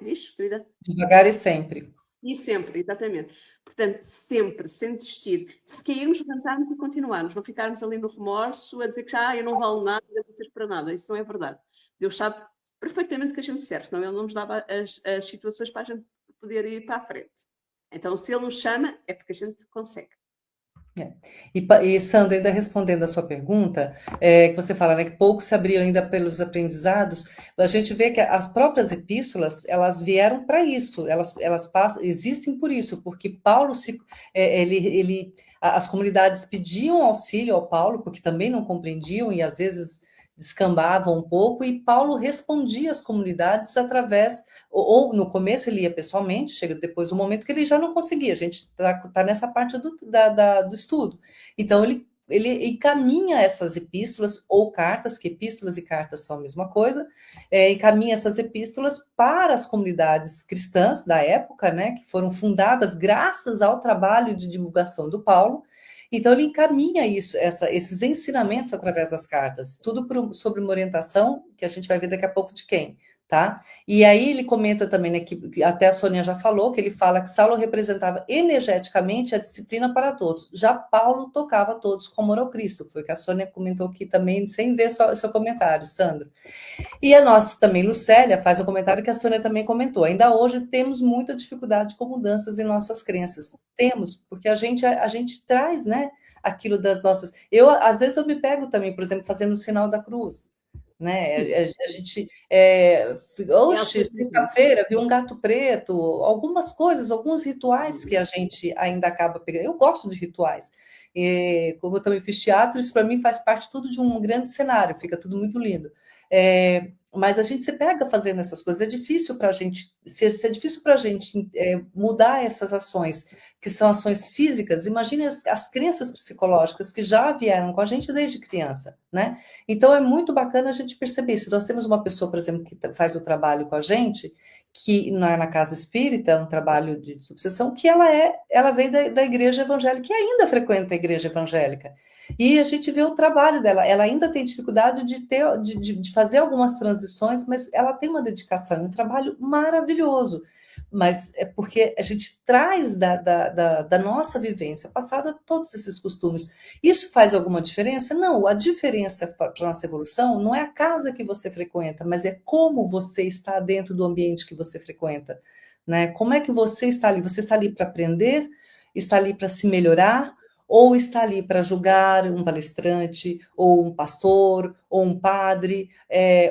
Diz, querida? Devagar e sempre. E sempre, exatamente. Portanto, sempre, sem desistir. Se cairmos, levantarmos e continuarmos. Não ficarmos ali no remorso a dizer que eu não valo nada, não serve para nada. Isso não é verdade. Deus sabe perfeitamente que a gente serve, senão Ele não nos dava as situações para a gente poder ir para a frente. Então, se Ele nos chama, é porque a gente consegue. E Sandra, ainda respondendo a sua pergunta, que você fala, né, que pouco se abriu ainda pelos aprendizados, a gente vê que as próprias epístolas, elas vieram para isso, elas passam, existem por isso, porque Paulo, as comunidades pediam auxílio ao Paulo, porque também não compreendiam e às vezes descambavam um pouco, e Paulo respondia às comunidades através, ou no começo ele ia pessoalmente, chega depois do momento que ele já não conseguia, a gente está nessa parte do estudo. Então ele encaminha essas epístolas ou cartas, que epístolas e cartas são a mesma coisa, encaminha essas epístolas para as comunidades cristãs da época, né, que foram fundadas graças ao trabalho de divulgação do Paulo. Então, ele encaminha esses ensinamentos através das cartas, tudo sobre uma orientação que a gente vai ver daqui a pouco de quem, tá? E aí ele comenta também, né, que até a Sônia já falou, que ele fala que Saulo representava energeticamente a disciplina para todos, já Paulo tocava a todos como ao Cristo, foi o que a Sônia comentou aqui também, sem ver seu comentário, Sandro. E a nossa também, Lucélia, faz um comentário que a Sônia também comentou. Ainda hoje temos muita dificuldade com mudanças em nossas crenças. Temos, porque a gente traz, né, aquilo das nossas... Às vezes eu me pego também, por exemplo, fazendo o sinal da cruz. Né? A gente... sexta-feira, viu um gato preto, algumas coisas, alguns rituais que a gente ainda acaba pegando. Eu gosto de rituais. Como eu também fiz teatro, isso para mim faz parte tudo de um grande cenário, fica tudo muito lindo. Mas a gente se pega fazendo essas coisas, é difícil para a gente, se é difícil para a gente mudar essas ações, que são ações físicas, imagine as crenças psicológicas que já vieram com a gente desde criança, né? Então é muito bacana a gente perceber isso. Nós temos uma pessoa, por exemplo, que faz o trabalho com a gente, que na casa espírita, um trabalho de subseção, que ela veio da igreja evangélica, e ainda frequenta a igreja evangélica. E a gente vê o trabalho dela, ela ainda tem dificuldade de fazer algumas transições, mas ela tem uma dedicação, um trabalho maravilhoso. Mas é porque a gente traz da nossa vivência passada todos esses costumes. Isso faz alguma diferença? Não, a diferença para a nossa evolução não é a casa que você frequenta, mas é como você está dentro do ambiente que você frequenta. Né? Como é que você está ali? Você está ali para aprender? Está ali para se melhorar? Ou está ali para julgar um palestrante, ou um pastor, ou um padre,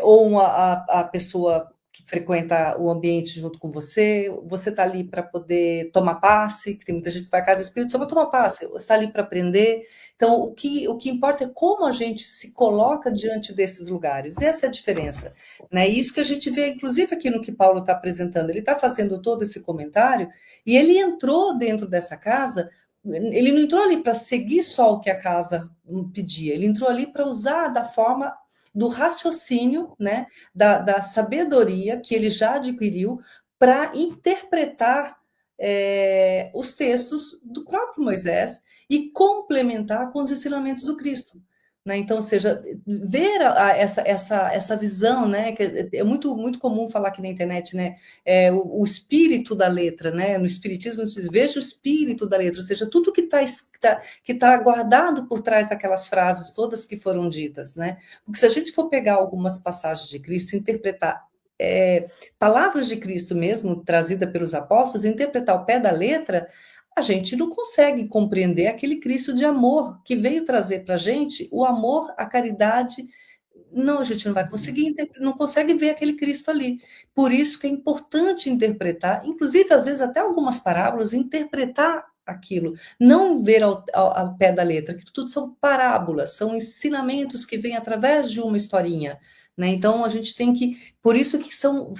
ou a pessoa que frequenta o ambiente junto com você está ali para poder tomar passe, que tem muita gente que vai à casa espírita só para tomar passe, você está ali para aprender. Então, o que importa é como a gente se coloca diante desses lugares, essa é a diferença, né? Isso que a gente vê, inclusive, aqui no que Paulo está apresentando, ele está fazendo todo esse comentário, e ele entrou dentro dessa casa, ele não entrou ali para seguir só o que a casa pedia, ele entrou ali para usar da forma do raciocínio, né, da sabedoria que ele já adquiriu para interpretar os textos do próprio Moisés e complementar com os ensinamentos do Cristo. Né? Então, ou seja, ver essa visão, né, que é muito, muito comum falar aqui na internet, né, o espírito da letra, né, no espiritismo, se diz, veja o espírito da letra, ou seja, tudo que está guardado por trás daquelas frases todas que foram ditas, né, porque se a gente for pegar algumas passagens de Cristo e interpretar palavras de Cristo mesmo, trazida pelos apóstolos, interpretar o pé da letra, a gente não consegue compreender aquele Cristo de amor que veio trazer para a gente o amor, a caridade. Não, a gente não vai conseguir, não consegue ver aquele Cristo ali. Por isso que é importante interpretar, inclusive, às vezes, até algumas parábolas, interpretar aquilo, não ver ao pé da letra, que tudo são parábolas, são ensinamentos que vêm através de uma historinha. Né? Então, a gente tem que. Por isso que são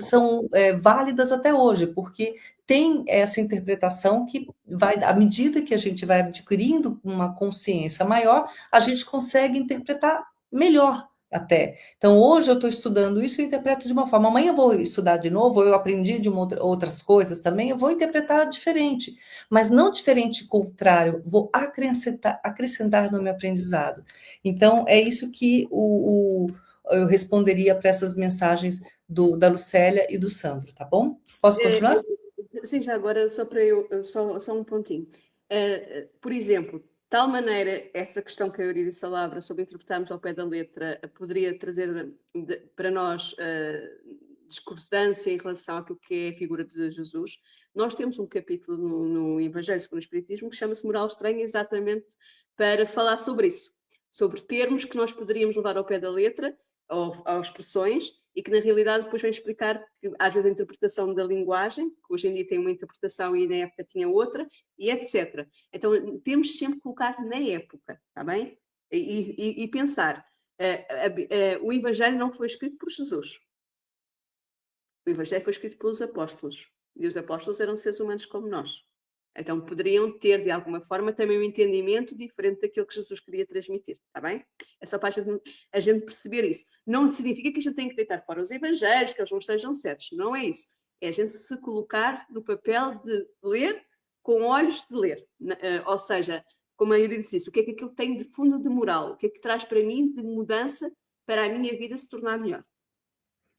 válidas até hoje, porque tem essa interpretação que vai, à medida que a gente vai adquirindo uma consciência maior, a gente consegue interpretar melhor até. Então, hoje eu estou estudando isso e eu interpreto de uma forma. Amanhã eu vou estudar de novo, eu aprendi de outras coisas também, eu vou interpretar diferente. Mas não diferente contrário, vou acrescentar no meu aprendizado. Então, é isso que eu responderia para essas mensagens da Lucélia e do Sandro, tá bom? Posso continuar? Sim, já agora só para só um pontinho. Por exemplo, de tal maneira, essa questão que a Eurídice falava sobre interpretarmos ao pé da letra poderia trazer para nós discordância em relação àquilo que é a figura de Jesus. Nós temos um capítulo no Evangelho segundo o Espiritismo que chama-se Moral Estranha, exatamente para falar sobre isso, sobre termos que nós poderíamos levar ao pé da letra, ou expressões, e que na realidade depois vem explicar que às vezes a interpretação da linguagem, que hoje em dia tem uma interpretação e na época tinha outra, e etc. Então temos sempre que colocar na época, está bem? E pensar, o Evangelho não foi escrito por Jesus. O Evangelho foi escrito pelos apóstolos, e os apóstolos eram seres humanos como nós. Então poderiam ter, de alguma forma, também um entendimento diferente daquilo que Jesus queria transmitir, está bem? É só para a gente perceber isso. Não significa que a gente tem que deitar fora os evangelhos, que eles não estejam certos. Não é isso. É a gente se colocar no papel de ler com olhos de ler. Ou seja, como a Eurídice disse, o que é que aquilo tem de fundo de moral? O que é que traz para mim de mudança para a minha vida se tornar melhor?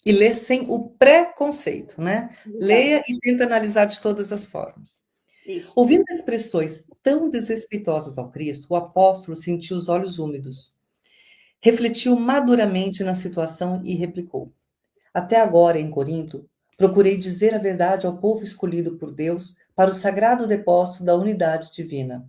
E ler sem o preconceito, né? Leia e tenta analisar de todas as formas. Isso. Ouvindo expressões tão desrespeitosas ao Cristo, o apóstolo sentiu os olhos úmidos. Refletiu maduramente na situação e replicou: Até agora, em Corinto, procurei dizer a verdade ao povo escolhido por Deus para o sagrado depósito da unidade divina.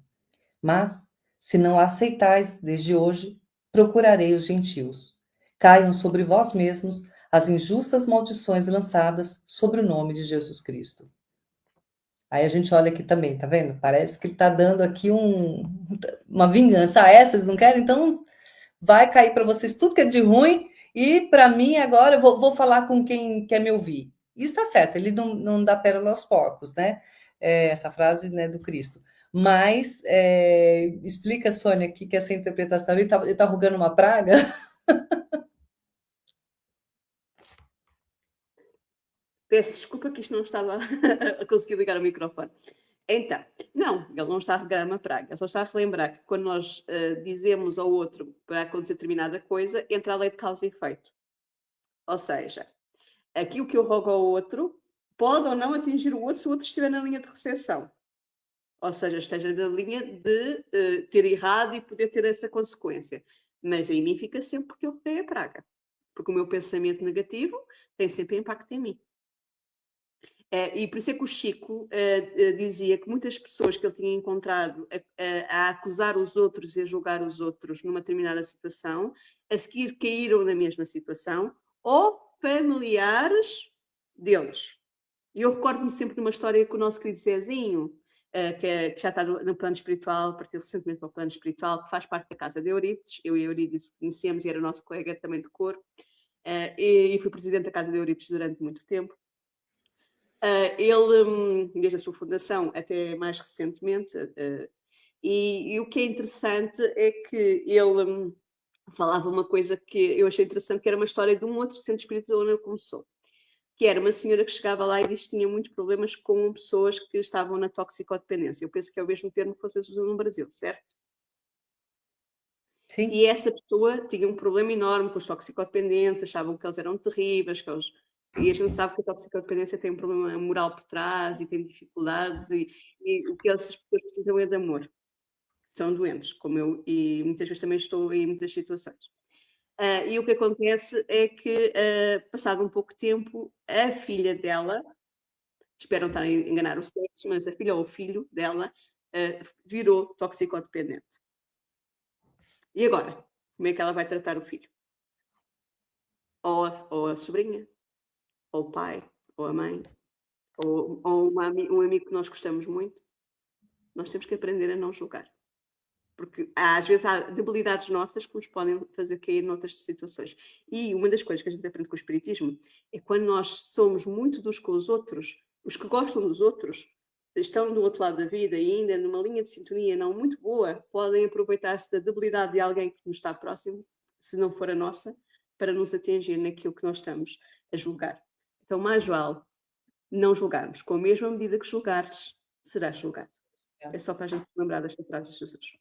Mas, se não a aceitais desde hoje, procurarei os gentios. Caiam sobre vós mesmos as injustas maldições lançadas sobre o nome de Jesus Cristo. Aí a gente olha aqui também, tá vendo? Parece que ele tá dando aqui uma vingança. Ah, vocês não querem? Então vai cair para vocês tudo que é de ruim e para mim agora eu vou falar com quem quer me ouvir. Isso está certo, ele não dá pérola aos porcos, né? Essa frase, né, do Cristo. Mas explica, Sônia, aqui que essa interpretação, ele tá rogando uma praga? Peço desculpa que isto não estava a conseguir ligar o microfone. Então, não, ele não está a regar uma praga, ele só está a relembrar que quando nós dizemos ao outro para acontecer determinada coisa, entra a lei de causa e efeito. Ou seja, aquilo que eu rogo ao outro pode ou não atingir o outro se o outro estiver na linha de recepção. Ou seja, esteja na linha de ter errado e poder ter essa consequência. Mas em mim fica sempre porque eu reguei a praga. Porque o meu pensamento negativo tem sempre impacto em mim. E por isso é que o Chico dizia que muitas pessoas que ele tinha encontrado a acusar os outros e a julgar os outros numa determinada situação, a seguir caíram na mesma situação, ou familiares deles. E eu recordo-me sempre de uma história com o nosso querido Zezinho, que já está no plano espiritual, partiu recentemente para o plano espiritual, que faz parte da casa de Eurípides. Eu e Eurípides conhecemos e era o nosso colega também de coro. E fui presidente da casa de Eurípides durante muito tempo. Ele, desde a sua fundação até mais recentemente, e o que é interessante é que ele falava uma coisa que eu achei interessante, que era uma história de um outro centro espiritual onde ele começou, que era uma senhora que chegava lá e disse que tinha muitos problemas com pessoas que estavam na toxicodependência. Eu penso que é o mesmo termo que vocês usam no Brasil, certo? Sim. E essa pessoa tinha um problema enorme com os toxicodependentes, achavam que eles eram terríveis, e a gente sabe que a toxicodependência tem um problema moral por trás e tem dificuldades, e o que essas pessoas precisam é de amor. São doentes, como eu, e muitas vezes também estou em muitas situações. E o que acontece é que, passado um pouco tempo, a filha dela, espero não estar a enganar o sexo, mas a filha ou o filho dela virou toxicodependente. E agora? Como é que ela vai tratar o filho? Ou a sobrinha? Ou o pai? Ou a mãe? Ou um amigo que nós gostamos muito? Nós temos que aprender a não julgar. Porque às vezes há debilidades nossas que nos podem fazer cair noutras situações. E uma das coisas que a gente aprende com o Espiritismo é quando nós somos muito dos com os outros, os que gostam dos outros, estão do outro lado da vida e ainda numa linha de sintonia não muito boa, podem aproveitar-se da debilidade de alguém que nos está próximo, se não for a nossa, para nos atingir naquilo que nós estamos a julgar. Então, mais vale não julgarmos. Com a mesma medida que julgares, serás julgado. É só para a gente se lembrar desta frase de Jesus.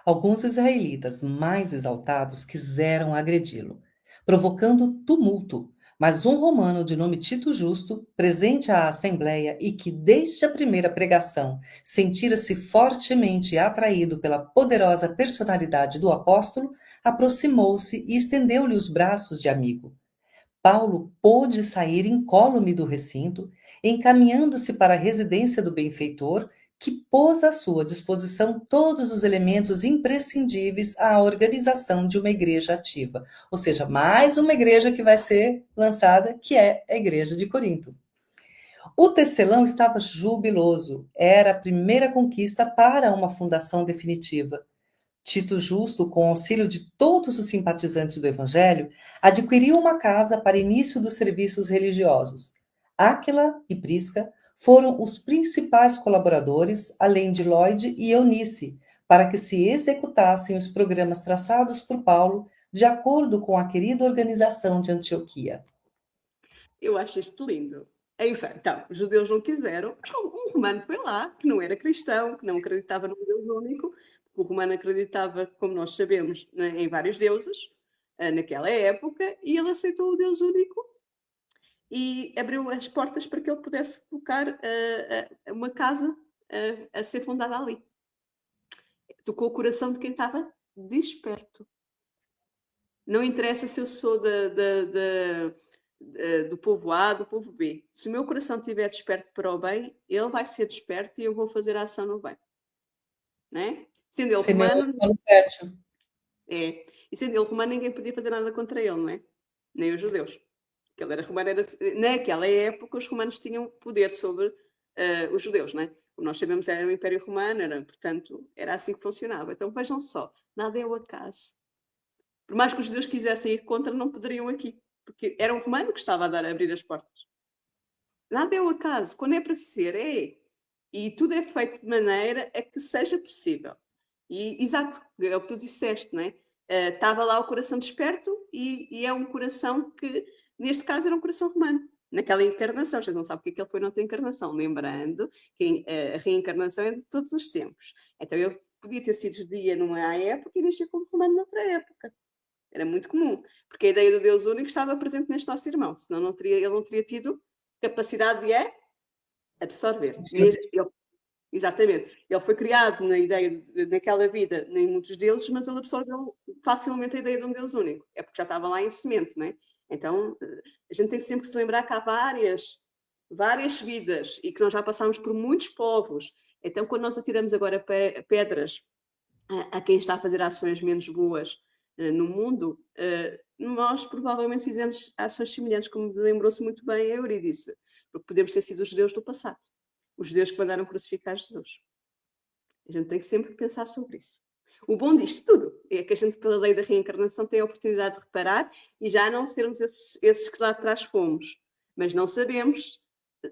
Alguns israelitas mais exaltados quiseram agredi-lo, provocando tumulto, mas um romano de nome Tito Justo, presente à assembleia e que desde a primeira pregação sentira-se fortemente atraído pela poderosa personalidade do apóstolo, aproximou-se e estendeu-lhe os braços de amigo. Paulo pôde sair incólume do recinto, encaminhando-se para a residência do benfeitor, que pôs à sua disposição todos os elementos imprescindíveis à organização de uma igreja ativa. Ou seja, mais uma igreja que vai ser lançada, que é a igreja de Corinto. O tecelão estava jubiloso, era a primeira conquista para uma fundação definitiva. Tito Justo, com auxílio de todos os simpatizantes do Evangelho, adquiriu uma casa para início dos serviços religiosos. Áquila e Prisca foram os principais colaboradores, além de Lloyd e Eunice, para que se executassem os programas traçados por Paulo, de acordo com a querida organização de Antioquia. Eu acho isto lindo. Enfim, então, os judeus não quiseram, um romano foi lá, que não era cristão, que não acreditava num Deus único. O romano acreditava, como nós sabemos, em vários deuses, naquela época, e ele aceitou o Deus único e abriu as portas para que ele pudesse colocar uma casa a ser fundada ali. Tocou o coração de quem estava desperto. Não interessa se eu sou do povo A, do povo B. Se o meu coração estiver desperto para o bem, ele vai ser desperto e eu vou fazer a ação no bem. Não é? Sendo ele romano... E sendo ele romano, ninguém podia fazer nada contra ele, não é? Nem os judeus. Ele era romano, naquela época os romanos tinham poder sobre os judeus, não é? Como nós sabemos, era o Império Romano, portanto, era assim que funcionava. Então vejam só, nada é o acaso. Por mais que os judeus quisessem ir contra, não poderiam aqui, porque era um romano que estava a abrir as portas. Nada é o acaso. Quando é para ser, é. E tudo é feito de maneira a que seja possível. E, exato, é o que tu disseste, não é? Estava lá o coração desperto e é um coração que, neste caso, era um coração romano. Naquela encarnação, a gente não sabe o que é que ele foi noutra encarnação, lembrando que a reencarnação é de todos os tempos. Então ele podia ter sido judia numa época e nascer como romano noutra época. Era muito comum, porque a ideia do Deus único estava presente neste nosso irmão, senão ele não teria tido capacidade de absorver. Exatamente. Ele foi criado na ideia naquela vida em muitos deuses, mas ele absorveu facilmente a ideia de um Deus único. É porque já estava lá em semente, não é? Então, a gente tem sempre que se lembrar que há várias vidas e que nós já passámos por muitos povos. Então, quando nós atiramos agora pedras a quem está a fazer ações menos boas, no mundo, nós provavelmente fizemos ações semelhantes, como lembrou-se muito bem a Eurídice, porque podemos ter sido os judeus do passado, os judeus que mandaram crucificar Jesus. A gente tem que sempre pensar sobre isso. O bom disto tudo é que a gente, pela lei da reencarnação, tem a oportunidade de reparar e já não sermos esses que lá atrás fomos. Mas não sabemos,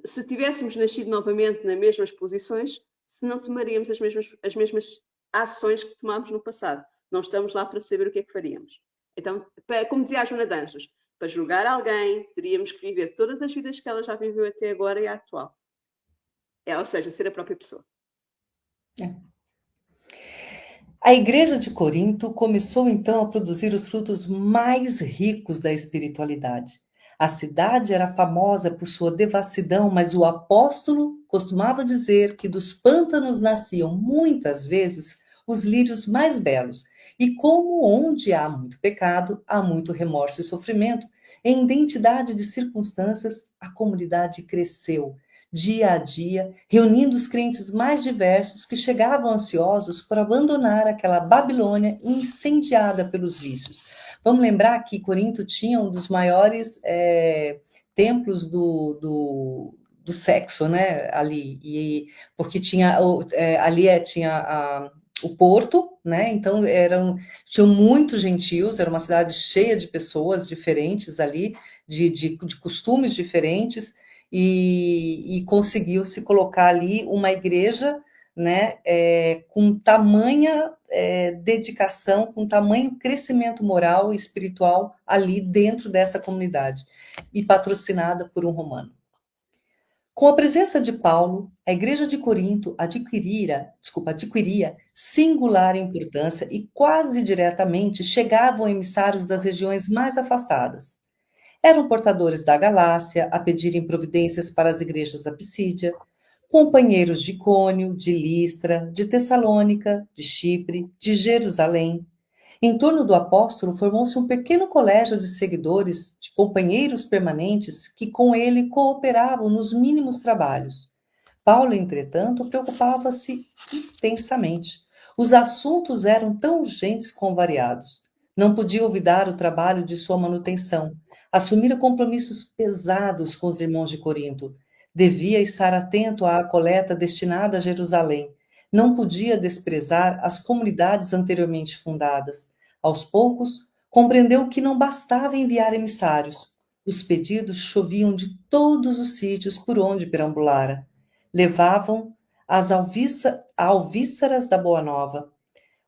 se tivéssemos nascido novamente nas mesmas posições, se não tomaríamos as mesmas ações que tomámos no passado. Não estamos lá para saber o que é que faríamos. Então, como dizia a Joana de Anjos, para julgar alguém, teríamos que viver todas as vidas que ela já viveu até agora e a atual. Ou seja, ser a própria pessoa. A Igreja de Corinto começou então a produzir os frutos mais ricos da espiritualidade. A cidade era famosa por sua devassidão, mas o apóstolo costumava dizer que dos pântanos nasciam muitas vezes os lírios mais belos. E como onde há muito pecado, há muito remorso e sofrimento, em identidade de circunstâncias, a comunidade cresceu dia a dia, reunindo os crentes mais diversos que chegavam ansiosos por abandonar aquela Babilônia incendiada pelos vícios. Vamos lembrar que Corinto tinha um dos maiores templos do sexo, né, ali, porque tinha tinha o porto, né, então tinham muitos gentios, era uma cidade cheia de pessoas diferentes ali, de costumes diferentes, e conseguiu se colocar ali uma igreja, né, com tamanha dedicação, com tamanho crescimento moral e espiritual ali dentro dessa comunidade, e patrocinada por um romano. Com a presença de Paulo, a igreja de Corinto adquiria singular importância e quase diretamente chegavam emissários das regiões mais afastadas. Eram portadores da Galácia a pedirem providências para as igrejas da Pisídia, companheiros de Icônio, de Listra, de Tessalônica, de Chipre, de Jerusalém. Em torno do apóstolo formou-se um pequeno colégio de seguidores, de companheiros permanentes que com ele cooperavam nos mínimos trabalhos. Paulo, entretanto, preocupava-se intensamente. Os assuntos eram tão urgentes como variados. Não podia olvidar o trabalho de sua manutenção. Assumira compromissos pesados com os irmãos de Corinto. Devia estar atento à coleta destinada a Jerusalém. Não podia desprezar as comunidades anteriormente fundadas. Aos poucos, compreendeu que não bastava enviar emissários. Os pedidos choviam de todos os sítios por onde perambulara. Levavam as alvíceras da Boa Nova.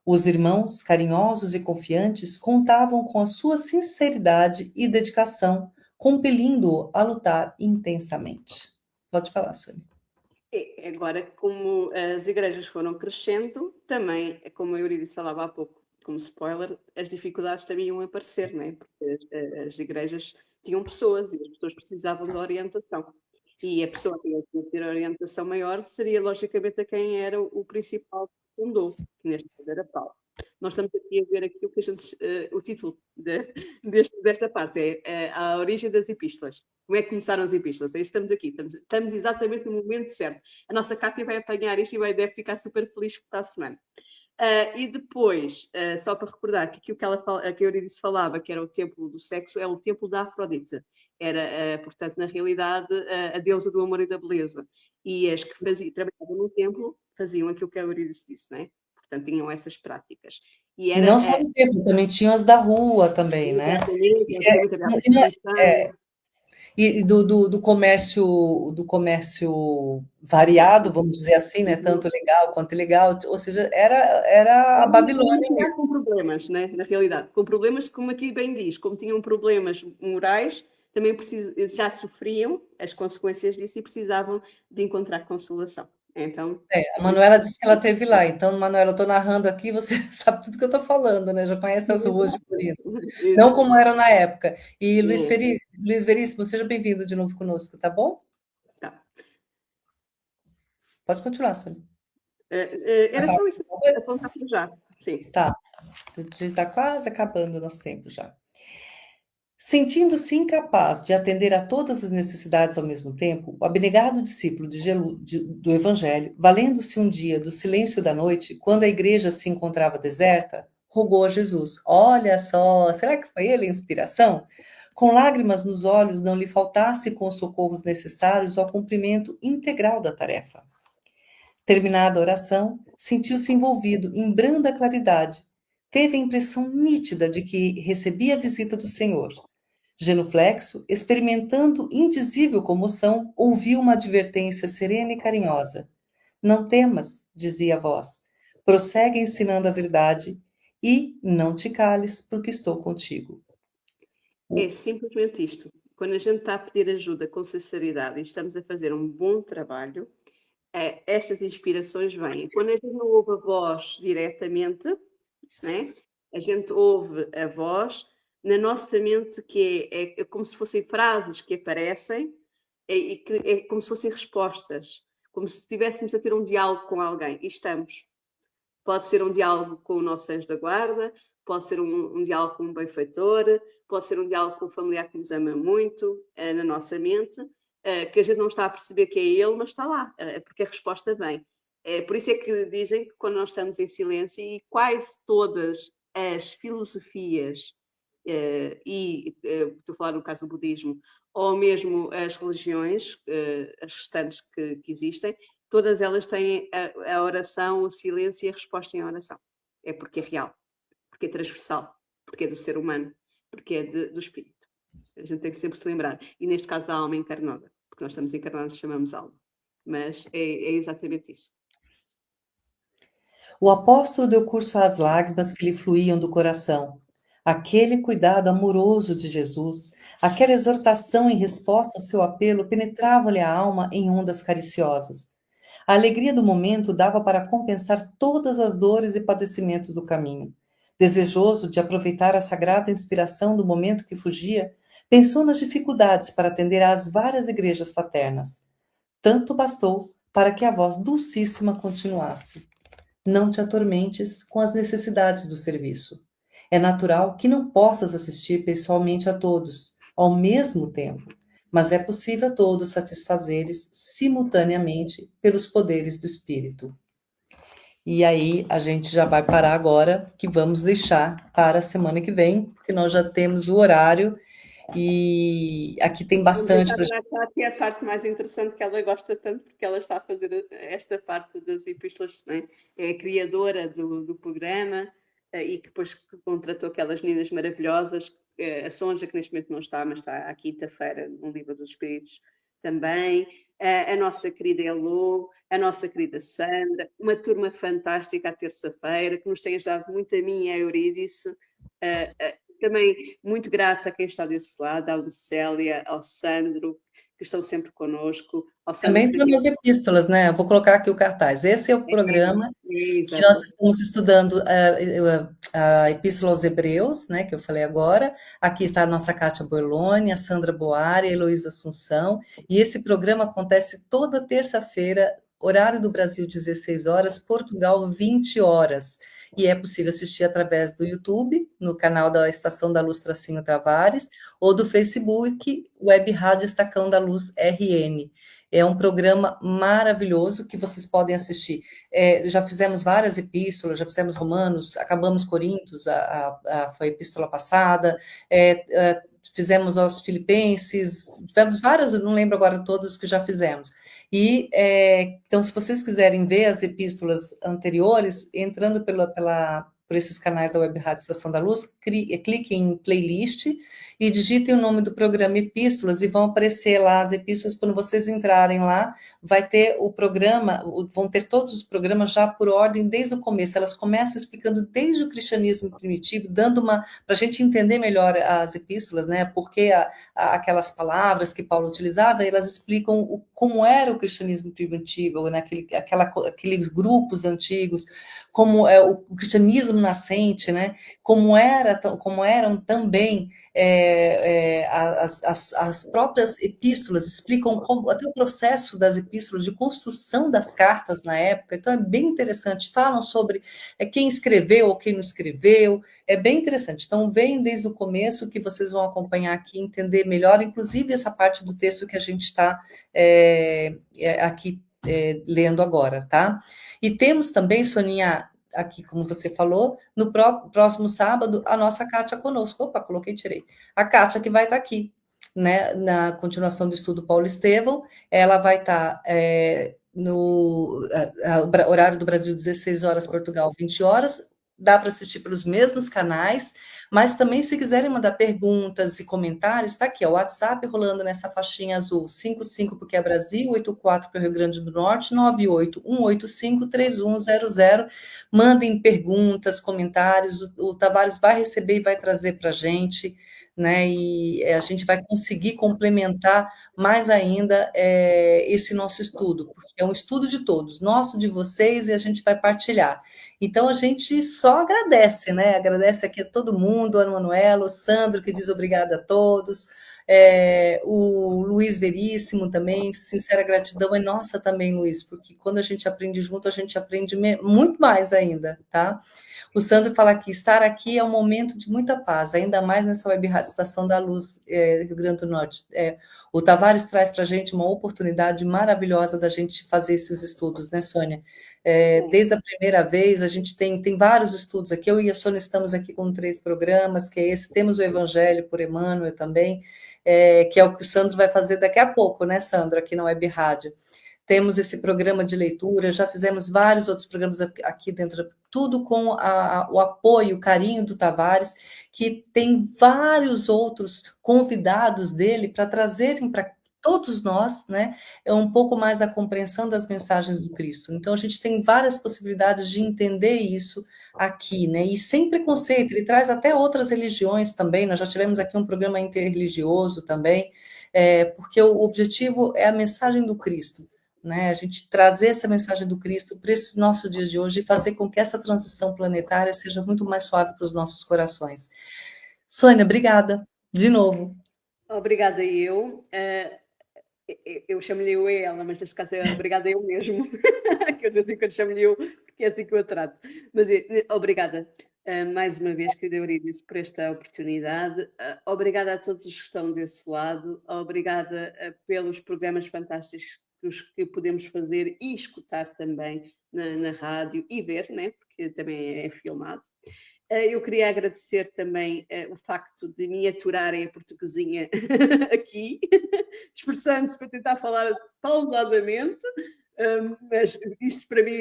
Os irmãos, carinhosos e confiantes, contavam com a sua sinceridade e dedicação, compelindo-o a lutar intensamente. Pode falar, Sônia. Agora, como as igrejas foram crescendo, também, como a Eurídice falava há pouco, como spoiler, as dificuldades também iam aparecer, não é? Porque as igrejas tinham pessoas e as pessoas precisavam de orientação. E a pessoa que ia ter a orientação maior seria, logicamente, a quem era o principal que fundou, que neste caso era Paulo. Nós estamos aqui a ver aquilo que a gente, o título desta parte é a origem das epístolas. Como é que começaram as epístolas? Aí estamos aqui, estamos exatamente no momento certo. A nossa Cátia vai apanhar isto e deve ficar super feliz para a semana. E depois, só para recordar que aquilo que a Eurídice falava, que era o templo do sexo, é o templo da Afrodite. Era, portanto, na realidade, a deusa do amor e da beleza. E as que trabalhavam no templo faziam aquilo que a Eurídice disse, não é? Portanto, tinham essas práticas. E não só no templo, também tinham as da rua também, né? E do comércio variado, vamos dizer assim, né? Tanto legal quanto ilegal, ou seja, era a Babilônia mesmo. Com problemas, né? Na realidade, com problemas, como aqui bem diz, como tinham problemas morais, também já sofriam as consequências disso e precisavam de encontrar consolação. Então, a Manuela disse que ela esteve lá, então, Manuela, eu estou narrando aqui, você sabe tudo que eu estou falando, né? Já conhece as ruas de Corinto. Não como eram na época. E Luiz Veríssimo, seja bem-vindo de novo conosco, tá bom? Tá. Pode continuar, Sônia. Era só isso, apontar para já. Sim. Tá. Está quase acabando o nosso tempo já. Sentindo-se incapaz de atender a todas as necessidades ao mesmo tempo, o abnegado discípulo do Evangelho, valendo-se um dia do silêncio da noite, quando a igreja se encontrava deserta, rogou a Jesus. Olha só, será que foi ele a inspiração? Com lágrimas nos olhos, não lhe faltasse com os socorros necessários ao cumprimento integral da tarefa. Terminada a oração, sentiu-se envolvido em branda claridade. Teve a impressão nítida de que recebia a visita do Senhor. Genuflexo, experimentando indizível comoção, ouviu uma advertência serena e carinhosa. Não temas, dizia a voz. Prossegue ensinando a verdade e não te cales, porque estou contigo. É simplesmente isto. Quando a gente está a pedir ajuda com sinceridade e estamos a fazer um bom trabalho, estas inspirações vêm. Quando a gente não ouve a voz diretamente, né? A gente ouve a voz na nossa mente, que é como se fossem frases que aparecem, e que é como se fossem respostas, como se estivéssemos a ter um diálogo com alguém, e estamos. Pode ser um diálogo com o nosso anjo da guarda, pode ser um diálogo com um benfeitor, pode ser um diálogo com um familiar que nos ama muito, na nossa mente, que a gente não está a perceber que é ele, mas está lá, porque a resposta vem. Por isso é que dizem que quando nós estamos em silêncio, e quase todas as filosofias, estou a falar no caso do budismo, ou mesmo as religiões, as restantes que existem, todas elas têm a oração, o silêncio e a resposta em oração. É porque é real, porque é transversal, porque é do ser humano, porque é do espírito. A gente tem que sempre se lembrar. E neste caso da alma encarnada, porque nós estamos encarnados e chamamos alma. Mas é exatamente isso. O apóstolo deu curso às lágrimas que lhe fluíam do coração. Aquele cuidado amoroso de Jesus, aquela exortação em resposta ao seu apelo penetrava-lhe a alma em ondas cariciosas. A alegria do momento dava para compensar todas as dores e padecimentos do caminho. Desejoso de aproveitar a sagrada inspiração do momento que fugia, pensou nas dificuldades para atender às várias igrejas fraternas. Tanto bastou para que a voz dulcíssima continuasse. Não te atormentes com as necessidades do serviço. É natural que não possas assistir pessoalmente a todos, ao mesmo tempo, mas é possível a todos satisfazeres simultaneamente pelos poderes do Espírito. E aí a gente já vai parar agora, que vamos deixar para a semana que vem, porque nós já temos o horário e aqui tem bastante para gente. Que é a parte mais interessante, que ela gosta tanto, porque ela está a fazer esta parte das epístolas, né? É a criadora do programa, e que depois contratou aquelas meninas maravilhosas, a Sonja, que neste momento não está, mas está à quinta-feira no Livro dos Espíritos também, a nossa querida Elô, a nossa querida Sandra, uma turma fantástica à terça-feira, que nos tem ajudado muito a mim e a Eurídice, também muito grata a quem está desse lado, à Lucélia, ao Sandro, que estão sempre connosco. Também entrou nas epístolas, né? Eu vou colocar aqui o cartaz. Esse é o programa que nós estamos estudando a Epístola aos Hebreus, né? Que eu falei agora. Aqui está a nossa Kátia Borloni, a Sandra Boari, a Heloísa Assunção. E esse programa acontece toda terça-feira, horário do Brasil, 16 horas, Portugal, 20 horas. E é possível assistir através do YouTube, no canal da Estação da Luz Tracinho Tavares, ou do Facebook, Web Rádio Estacão da Luz RN. É um programa maravilhoso que vocês podem assistir. Já fizemos várias epístolas, já fizemos Romanos, acabamos Coríntios, foi a epístola passada, fizemos aos Filipenses, tivemos várias, eu não lembro agora todos que já fizemos. E, então, se vocês quiserem ver as epístolas anteriores, entrando por esses canais da Web Rádio Estação da Luz, cliquem em playlist e digitem o nome do programa Epístolas e vão aparecer lá as epístolas. Quando vocês entrarem lá, vai ter o programa, vão ter todos os programas já por ordem desde o começo. Elas começam explicando desde o cristianismo primitivo, dando para a gente entender melhor as epístolas, né? Porque aquelas palavras que Paulo utilizava, elas explicam como era o cristianismo primitivo, né? Aqueles grupos antigos, como é o cristianismo nascente, né? Como eram também as próprias epístolas, explicam até o processo das epístolas, de construção das cartas na época. Então é bem interessante, falam sobre quem escreveu ou quem não escreveu, é bem interessante. Então vem desde o começo, que vocês vão acompanhar aqui, entender melhor, inclusive essa parte do texto que a gente está aqui lendo agora, tá? E temos também, Soninha, aqui, como você falou, no próximo sábado, a nossa Kátia conosco. Opa, coloquei e tirei. A Kátia que vai estar aqui, né, na continuação do estudo Paulo Estevão. Ela vai estar no horário do Brasil, 16 horas, Portugal, 20 horas. Dá para assistir pelos mesmos canais, mas também, se quiserem mandar perguntas e comentários, está aqui, ó, o WhatsApp rolando nessa faixinha azul, 55 porque é Brasil, 84 para o Rio Grande do Norte, 981853100. Mandem perguntas, comentários, o Tavares vai receber e vai trazer para a gente, né? E a gente vai conseguir complementar mais ainda esse nosso estudo, porque é um estudo de todos, nosso, de vocês, e a gente vai partilhar. Então a gente só agradece, né? Agradece aqui a todo mundo, a Manuela, o Sandro, que diz obrigada a todos, o Luiz Veríssimo também, sincera gratidão é nossa também, Luiz, porque quando a gente aprende junto, a gente aprende muito mais ainda, tá? O Sandro fala aqui, estar aqui é um momento de muita paz, ainda mais nessa web rádio Estação da Luz, Rio Grande do Norte. O Tavares traz para a gente uma oportunidade maravilhosa da gente fazer esses estudos, né, Sônia? Desde a primeira vez, a gente tem vários estudos aqui, eu e a Sônia estamos aqui com 3 programas, que é esse, temos o Evangelho por Emmanuel também, que é o que o Sandro vai fazer daqui a pouco, né, Sandro, aqui na Web Rádio. Temos esse programa de leitura, já fizemos vários outros programas aqui dentro, tudo com o apoio, o carinho do Tavares, que tem vários outros convidados dele para trazerem para todos nós, né, um pouco mais da compreensão das mensagens do Cristo. Então, a gente tem várias possibilidades de entender isso aqui, né, e sem preconceito, ele traz até outras religiões também, nós já tivemos aqui um programa interreligioso também, porque o objetivo é a mensagem do Cristo, né? A gente trazer essa mensagem do Cristo para esses nossos dias de hoje e fazer com que essa transição planetária seja muito mais suave para os nossos corações. Sônia, obrigada, de novo. Obrigada eu. Eu chamo-lhe eu a ela, mas neste caso é obrigada eu mesmo, que eu de vez em quando chamo-lhe eu, porque é assim que eu a trato. Mas obrigada mais uma vez, querida Eurídice, por esta oportunidade. Obrigada a todos os que estão desse lado. Obrigada pelos programas fantásticos que podemos fazer e escutar também na rádio e ver, né? Porque também é filmado. Eu queria agradecer também o facto de me aturarem a portuguesinha aqui, esforçando-se para tentar falar pausadamente, mas isto para mim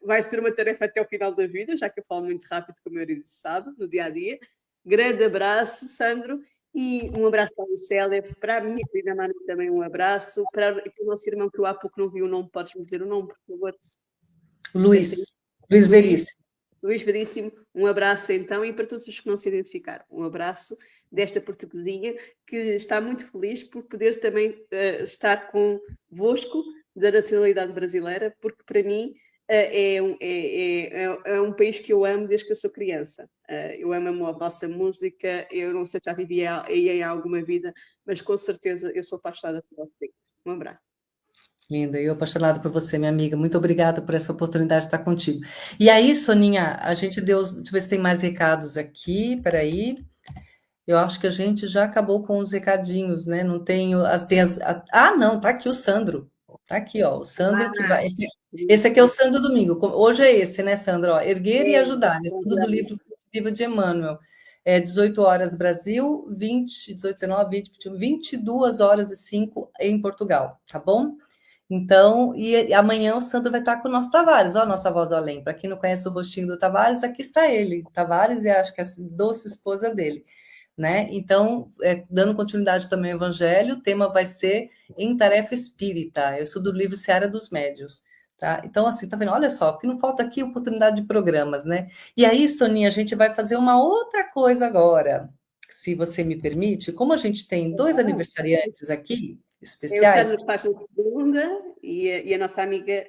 vai ser uma tarefa até o final da vida, já que eu falo muito rápido, como eu disse, sabe, no dia-a-dia. Grande abraço, Sandro, e um abraço para a Lucélia, para a minha querida Manu também um abraço, para aquele nosso irmão que eu há pouco não vi o nome, podes-me dizer o nome, por favor? Luiz Veríssimo. Luís Veríssimo, um abraço então, e para todos os que não se identificaram, um abraço desta portuguesinha que está muito feliz por poder também estar convosco da nacionalidade brasileira, porque para mim é um país que eu amo desde que eu sou criança. Eu amo a vossa música, eu não sei se já vivi aí em alguma vida, mas com certeza eu sou apaixonada por vocês. Um abraço. Linda, eu apaixonada por você, minha amiga. Muito obrigada por essa oportunidade de estar contigo. E aí, Soninha, a gente deu. Deixa eu ver se tem mais recados aqui. Peraí. Eu acho que a gente já acabou com os recadinhos, né? Não tenho. Não, tá aqui o Sandro. Tá aqui, ó. O Sandro que vai. Esse aqui é o Sandro Domingo. Hoje é esse, né, Sandro? Ó, erguer e ajudar. Estudo do livro de Emmanuel. 18 horas Brasil, 20, 18, 19, 20, 21, 22 horas e 5 em Portugal, tá bom? Então, e amanhã o Sandro vai estar com o nosso Tavares, ó, a nossa voz do além. Para quem não conhece o rostinho do Tavares, aqui está ele, Tavares, e acho que é a doce esposa dele, né? Então, dando continuidade também ao Evangelho, o tema vai ser Em Tarefa Espírita. Eu estudo o livro Seara dos Médiuns, tá? Então, assim, tá vendo? Olha só, porque não falta aqui oportunidade de programas, né? E aí, Soninha, a gente vai fazer uma outra coisa agora, se você me permite. Como a gente tem 2 aniversariantes aqui, especiais. O Sandro faz uma segunda e a nossa amiga,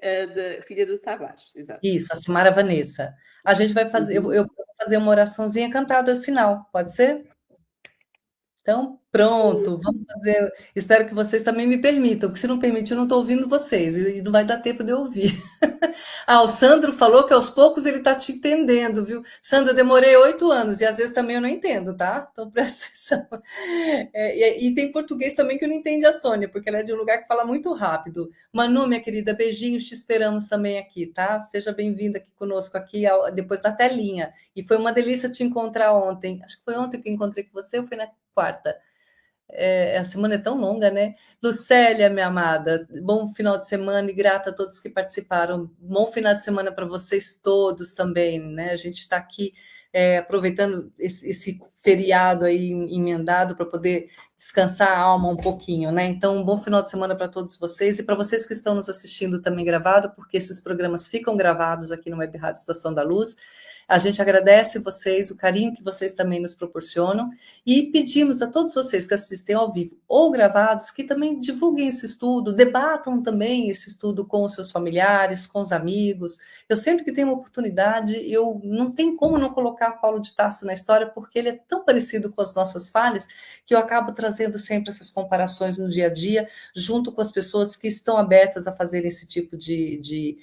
filha do Tavares, exato. Isso, a Simara Vanessa. A gente vai fazer, eu vou fazer uma oraçãozinha cantada final, pode ser? Então, Pronto, vamos fazer. Espero que vocês também me permitam, porque se não permitir, eu não estou ouvindo vocês e não vai dar tempo de eu ouvir. Ah, o Sandro falou que aos poucos ele está te entendendo, viu? Sandro, eu demorei 8 anos e às vezes também eu não entendo, tá? Então presta atenção. E tem português também que não entende a Sônia, porque ela é de um lugar que fala muito rápido. Manu, minha querida, beijinhos, te esperamos também aqui, tá? Seja bem-vinda aqui conosco, aqui depois da telinha. E foi uma delícia te encontrar ontem. Acho que foi ontem que eu encontrei com você ou foi na quarta? A semana é tão longa, né? Lucélia, minha amada, bom final de semana e grata a todos que participaram. Bom final de semana para vocês todos também, né? A gente está aqui aproveitando esse feriado aí emendado para poder descansar a alma um pouquinho, né? Então, um bom final de semana para todos vocês e para vocês que estão nos assistindo também gravado, porque esses programas ficam gravados aqui no Web Rádio Estação da Luz. A gente agradece vocês, o carinho que vocês também nos proporcionam e pedimos a todos vocês que assistem ao vivo ou gravados que também divulguem esse estudo, debatam também esse estudo com os seus familiares, com os amigos. Eu sempre que tenho uma oportunidade, eu não tenho como não colocar Paulo de Tarso na história, porque ele é tão parecido com as nossas falhas que eu acabo trazendo sempre essas comparações no dia a dia, junto com as pessoas que estão abertas a fazer esse tipo de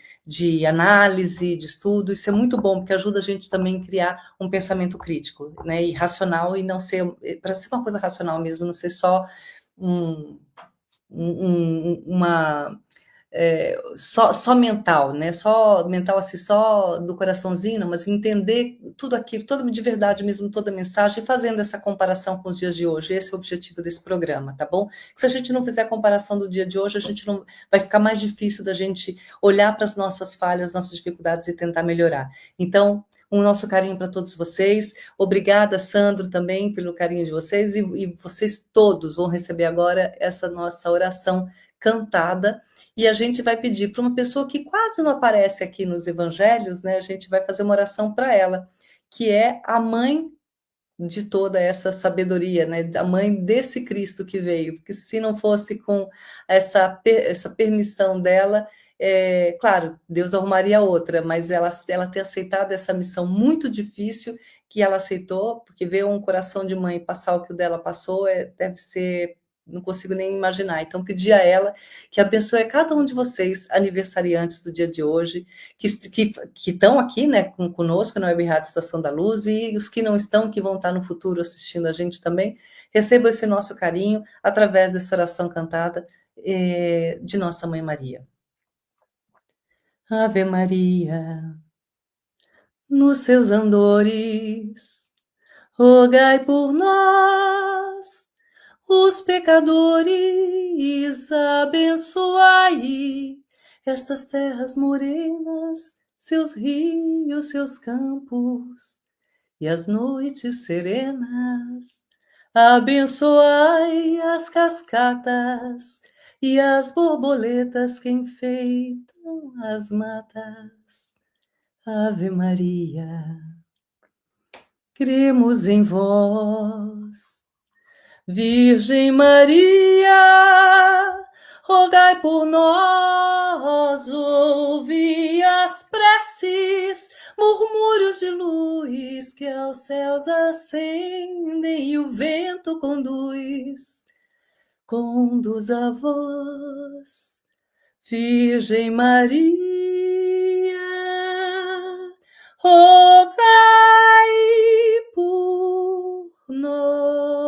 análise, de estudo. Isso é muito bom, porque ajuda a gente também a criar um pensamento crítico, né, e racional, e não ser, para ser uma coisa racional mesmo, não ser só uma só mental, né? Só mental assim, só do coraçãozinho, não, mas entender tudo aquilo, toda de verdade mesmo, toda a mensagem, fazendo essa comparação com os dias de hoje. Esse é o objetivo desse programa, tá bom? Se a gente não fizer a comparação do dia de hoje, a gente não vai ficar mais difícil da gente olhar para as nossas falhas, nossas dificuldades e tentar melhorar. Então, um nosso carinho para todos vocês. Obrigada, Sandro, também pelo carinho de vocês. E vocês todos vão receber agora essa nossa oração cantada. E a gente vai pedir para uma pessoa que quase não aparece aqui nos evangelhos, né? A gente vai fazer uma oração para ela, que é a mãe de toda essa sabedoria, né? A mãe desse Cristo que veio, porque se não fosse com essa permissão dela, claro, Deus arrumaria outra, mas ela ter aceitado essa missão muito difícil que ela aceitou, porque ver um coração de mãe passar o que o dela passou deve ser, não consigo nem imaginar. Então, pedi a ela que abençoe cada um de vocês, aniversariantes do dia de hoje, que estão aqui, né, conosco na Web Rádio Estação da Luz, e os que não estão, que vão estar no futuro assistindo a gente também, recebam esse nosso carinho através dessa oração cantada de Nossa Mãe Maria. Ave Maria, nos seus andores, rogai por nós, os pecadores, abençoai estas terras morenas, seus rios, seus campos e as noites serenas. Abençoai as cascatas e as borboletas que enfeitam as matas. Ave Maria, cremos em vós. Virgem Maria, rogai por nós, ouvi as preces, murmúrios de luz que aos céus ascendem e o vento conduz a vós, Virgem Maria, rogai por nós.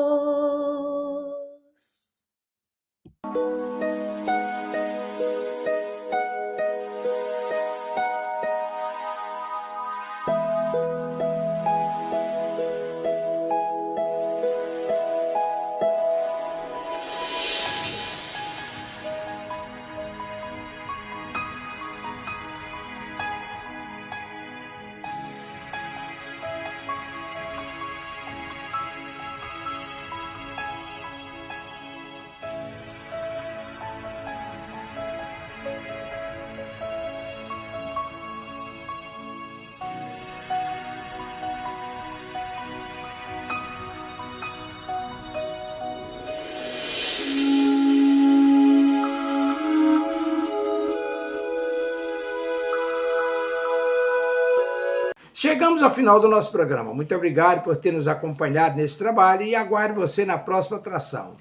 Chegamos ao final do nosso programa. Muito obrigado por ter nos acompanhado nesse trabalho e aguardo você na próxima atração.